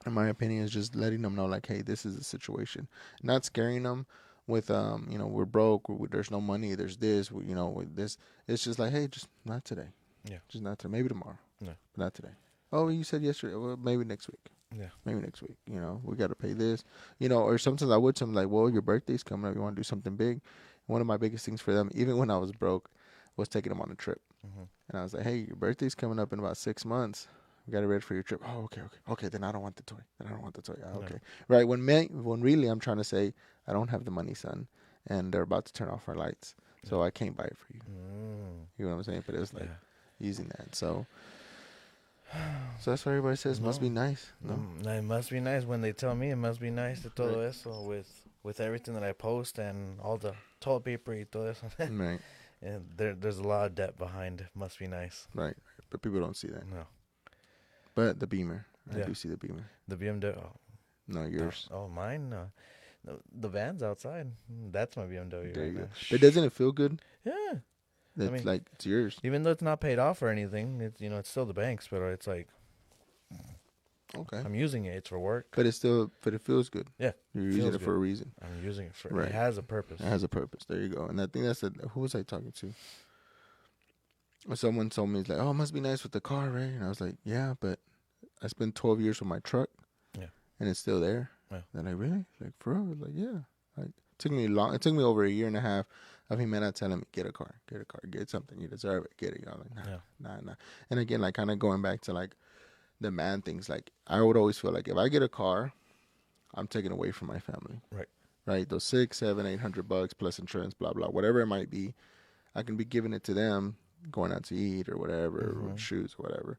in my opinion, is just letting them know, like, hey, this is the situation. Not scaring them with, we're broke, there's no money, there's this, with this. It's just like, hey, just not today. Yeah. Just not today. Maybe tomorrow. Yeah. But not today. Oh, you said yesterday. Well, maybe next week. Yeah. Maybe next week. We got to pay this. Or sometimes I would tell them, like, well, your birthday's coming up. You want to do something big? One of my biggest things for them, even when I was broke, was taking them on a trip. Mm-hmm. And I was like, hey, your birthday's coming up in about 6 months. We got it ready for your trip. Oh, okay. Then I don't want the toy. Okay. Right. When really I'm trying to say, I don't have the money, son, and they're about to turn off our lights, so I can't buy it for you. You know what I'm saying? But it was like using that. So that's what everybody says. Must be nice. No? It must be nice. When they tell me it must be nice to todo eso with everything that I post and all the toilet paper y todo eso. Right. And there's a lot of debt behind. Must be nice. Right. But people don't see that. No. But the Beamer. I do see the Beamer. The BMW. No, yours. Oh, mine? No. The van's outside. That's my BMW. There right you go. now. But doesn't it feel good? Yeah. That's like, it's yours. Even though it's not paid off or anything, it's it's still the bank's, but it's like, okay, I'm using it. It's for work. But it feels good. Yeah. You're using it for a reason. I'm using it for, right. It has a purpose. It has a purpose. There you go. And I think who was I talking to? Someone told me, like, oh, it must be nice with the car, right? And I was like, yeah, but I spent 12 years with my truck. Yeah. And it's still there. Yeah. They're like, really? Like, for real? Like, yeah. Like, it took me over a year and a half of him not telling me, get a car, get something, you deserve it, get it. I'm like, nah. And again, like, kind of going back to, like, the man things, like, I would always feel like if I get a car, I'm taking away from my family. Right. right? Those 6, 7, $800 plus insurance, blah blah, whatever it might be. I can be giving it to them, going out to eat or whatever, or shoes or whatever.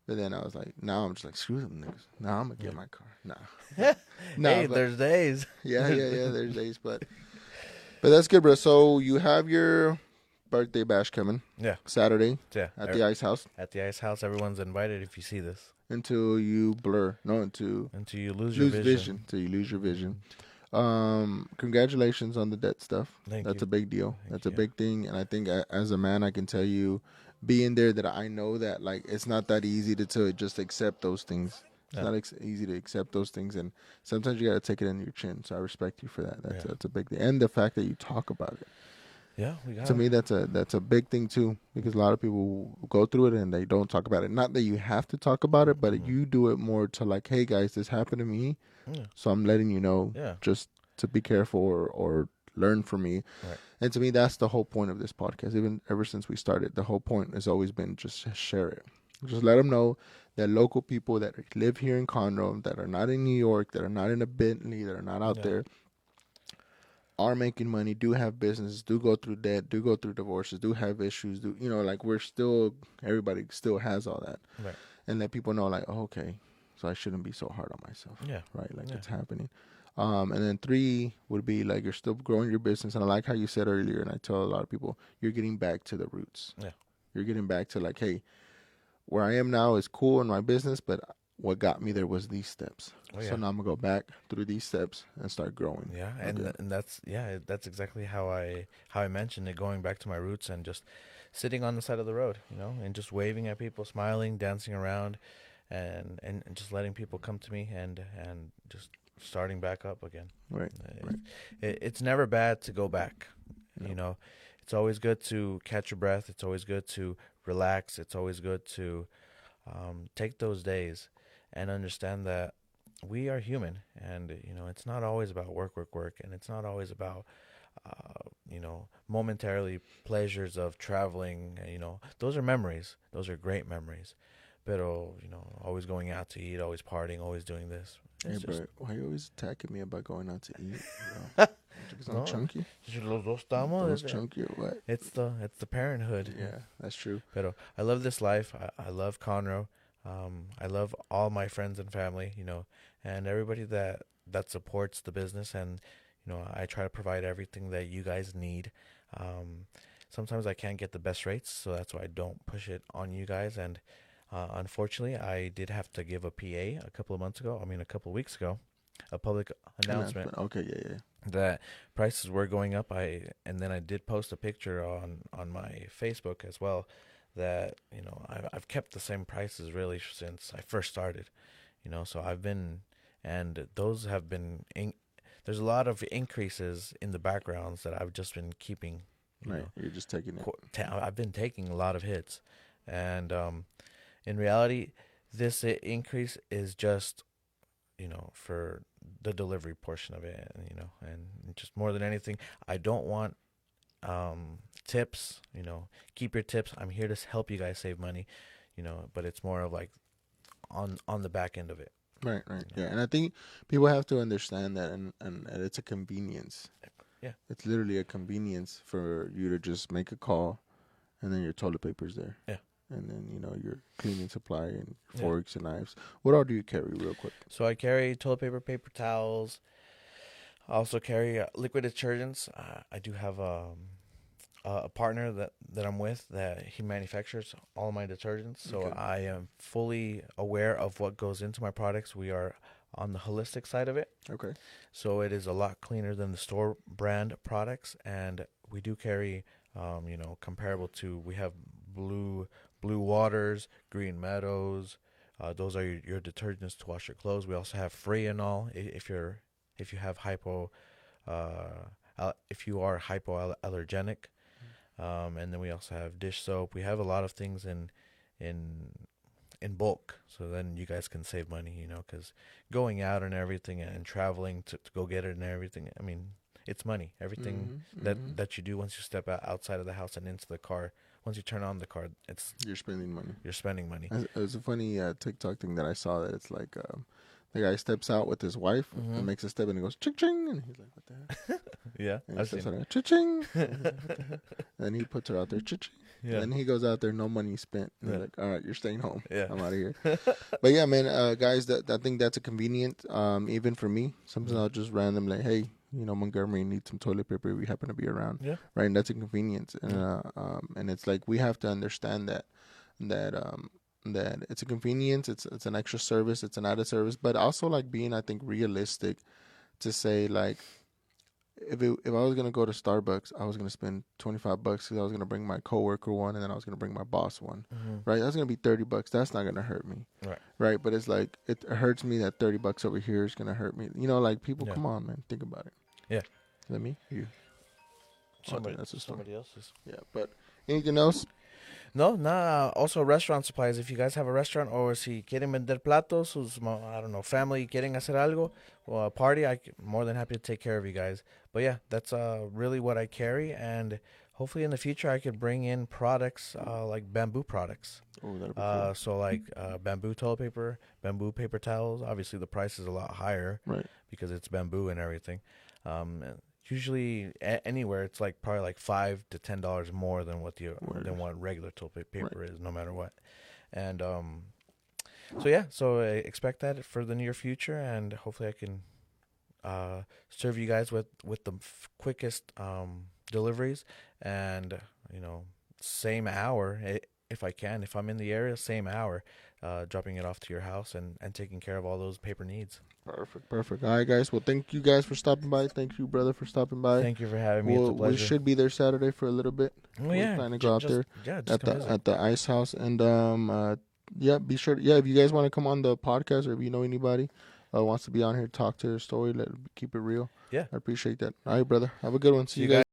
But then I was like, now I'm just like, screw them niggas. Now I'm gonna get my car. Nah, Hey, but there's days. yeah. There's days, but that's good, bro. So you have your birthday bash coming. Yeah. Saturday. Yeah. At the Ice House. At the Ice House, everyone's invited if you see this. Until you blur. No, until you lose your vision. Until you lose your vision. Congratulations on the debt stuff. That's a big deal. That's a big thing. And I think as a man, I can tell you, being there, that I know that like it's not that easy to just accept those things. It's not easy to accept those things, and sometimes you got to take it in your chin. So I respect you for that. That's a big thing, and the fact that you talk about it. Yeah, we got to me that's a big thing too, because a lot of people go through it and they don't talk about it. Not that you have to talk about it, but you do it more to like, hey guys, this happened to me, so I'm letting you know, just to be careful or learn from me. Right. And to me, that's the whole point of this podcast. Even ever since we started, the whole point has always been just share it. Just let them know that local people that live here in Conroe, that are not in New York, that are not in a Bentley, that are not out there, are making money, do have business, do go through debt, do go through divorces, do have issues, do, you know, like everybody still has all that. Right. And let people know like, oh, okay, so I shouldn't be so hard on myself. Yeah. Right. Like it's happening. And then 3 would be like, you're still growing your business. And I like how you said earlier, and I tell a lot of people, you're getting back to the roots. Yeah. You're getting back to like, hey, where I am now is cool in my business, but what got me there was these steps. So now I'm gonna go back through these steps and start growing. Yeah, and that's exactly how I mentioned it, going back to my roots and just sitting on the side of the road, you know, and just waving at people, smiling, dancing around, and just letting people come to me and just starting back up again. Right. It's never bad to go back. You know, it's always good to catch your breath. It's always good to relax. It's always good to take those days and understand that we are human, and you know, it's not always about work, and it's not always about you know, momentarily pleasures of traveling. You know, those are memories. Those are great memories. But you know, always going out to eat, always partying, always doing this. Hey, bro, why are you always attacking me about going out to eat, bro? Because I'm chunky? Los chunky or what? It's the parenthood. Yeah, that's true. But I love this life. I love Conroe. I love all my friends and family, you know, and everybody that supports the business. And, you know, I try to provide everything that you guys need. Sometimes I can't get the best rates, so that's why I don't push it on you guys. And unfortunately, I did have to give a PA a couple of weeks ago, a public announcement. Okay, yeah. That prices were going up. And then I did post a picture on my Facebook as well, that, you know, I've kept the same prices really since I first started, you know. So I've been, and those have been there's a lot of increases in the backgrounds that I've just been keeping. You're just taking it. I've been taking a lot of hits, and in reality, this increase is just, you know, for the delivery portion of it, you know, and just more than anything, I don't want tips. You know, keep your tips. I'm here to help you guys save money, you know, but it's more of like on the back end of it. Right. Yeah, and I think people have to understand that, and it's a convenience. Yeah, it's literally a convenience for you to just make a call, and then your toilet paper's there. Yeah. And then, you know, your cleaning supply and forks and knives. What all do you carry, real quick? So I carry toilet paper, paper towels. I also carry liquid detergents. I do have a partner that I'm with, that he manufactures all my detergents. So I am fully aware of what goes into my products. We are on the holistic side of it. Okay. So it is a lot cleaner than the store brand products. And we do carry, you know, comparable to, we have Blue Waters, Green Meadows. Those are your detergents to wash your clothes. We also have Freonol if you have if you are hypoallergenic. And then we also have dish soap. We have a lot of things in bulk, so then you guys can save money, you know, because going out and everything and traveling to go get it and everything, I mean, it's money. Everything that you do once you step outside of the house and into the car, once you turn on the car, you're spending money. It was a funny TikTok thing that I saw, that it's like The guy steps out with his wife Mhm. and makes a step and he goes ching ching, and he's like, "What the heck?" Yeah, And he I've steps seen out it. ching ching. And then he puts her out there ching ching. Yeah. And then he goes out there, no money spent. And Yeah. he's like, "All right, you're staying home. Yeah. I'm out of here." But yeah, man, guys, I think that's a convenient. Even for me, sometimes I'll just random like, "Hey, Montgomery needs some toilet paper. We happen to be around." Yeah. Right, and that's a convenience. And it's like we have to understand that it's a convenience, it's an extra service, it's an added service, but also like being, I think, realistic to say like if I was gonna go to Starbucks, I was gonna spend $25 because I was gonna bring my coworker one and then I was gonna bring my boss one, right? That's gonna be $30. That's not gonna hurt me, right? But it's like it hurts me that $30 over here is gonna hurt me. Like people, come on, man, think about it. Yeah. Is that me? You? Somebody, that's a story. somebody else's. Yeah, but anything else? No, nah. Also, restaurant supplies. If you guys have a restaurant or si quieren vender platos, I don't know, family quieren hacer algo, or a party, more than happy to take care of you guys. But yeah, that's really what I carry, and hopefully in the future I could bring in products like bamboo products. Oh, that'd be cool. So like bamboo toilet paper, bamboo paper towels. Obviously, the price is a lot higher, right? Because it's bamboo and everything. Usually anywhere it's like probably like $5 to $10 more than what regular toilet paper is, no matter what. And so expect that for the near future, and hopefully I can serve you guys with the quickest deliveries, and same hour if I can. If I'm in the area, same hour, dropping it off to your house and taking care of all those paper needs. Perfect. All right, guys. Well, thank you guys for stopping by. Thank you, brother, for stopping by. Thank you for having me. It's a pleasure. We should be there Saturday for a little bit. Oh, yeah. We're planning to go out there at the Ice House. And, be sure. If you guys want to come on the podcast, or if you know anybody wants to be on here, talk to their story, keep it real. Yeah. I appreciate that. All right, brother. Have a good one. See you guys.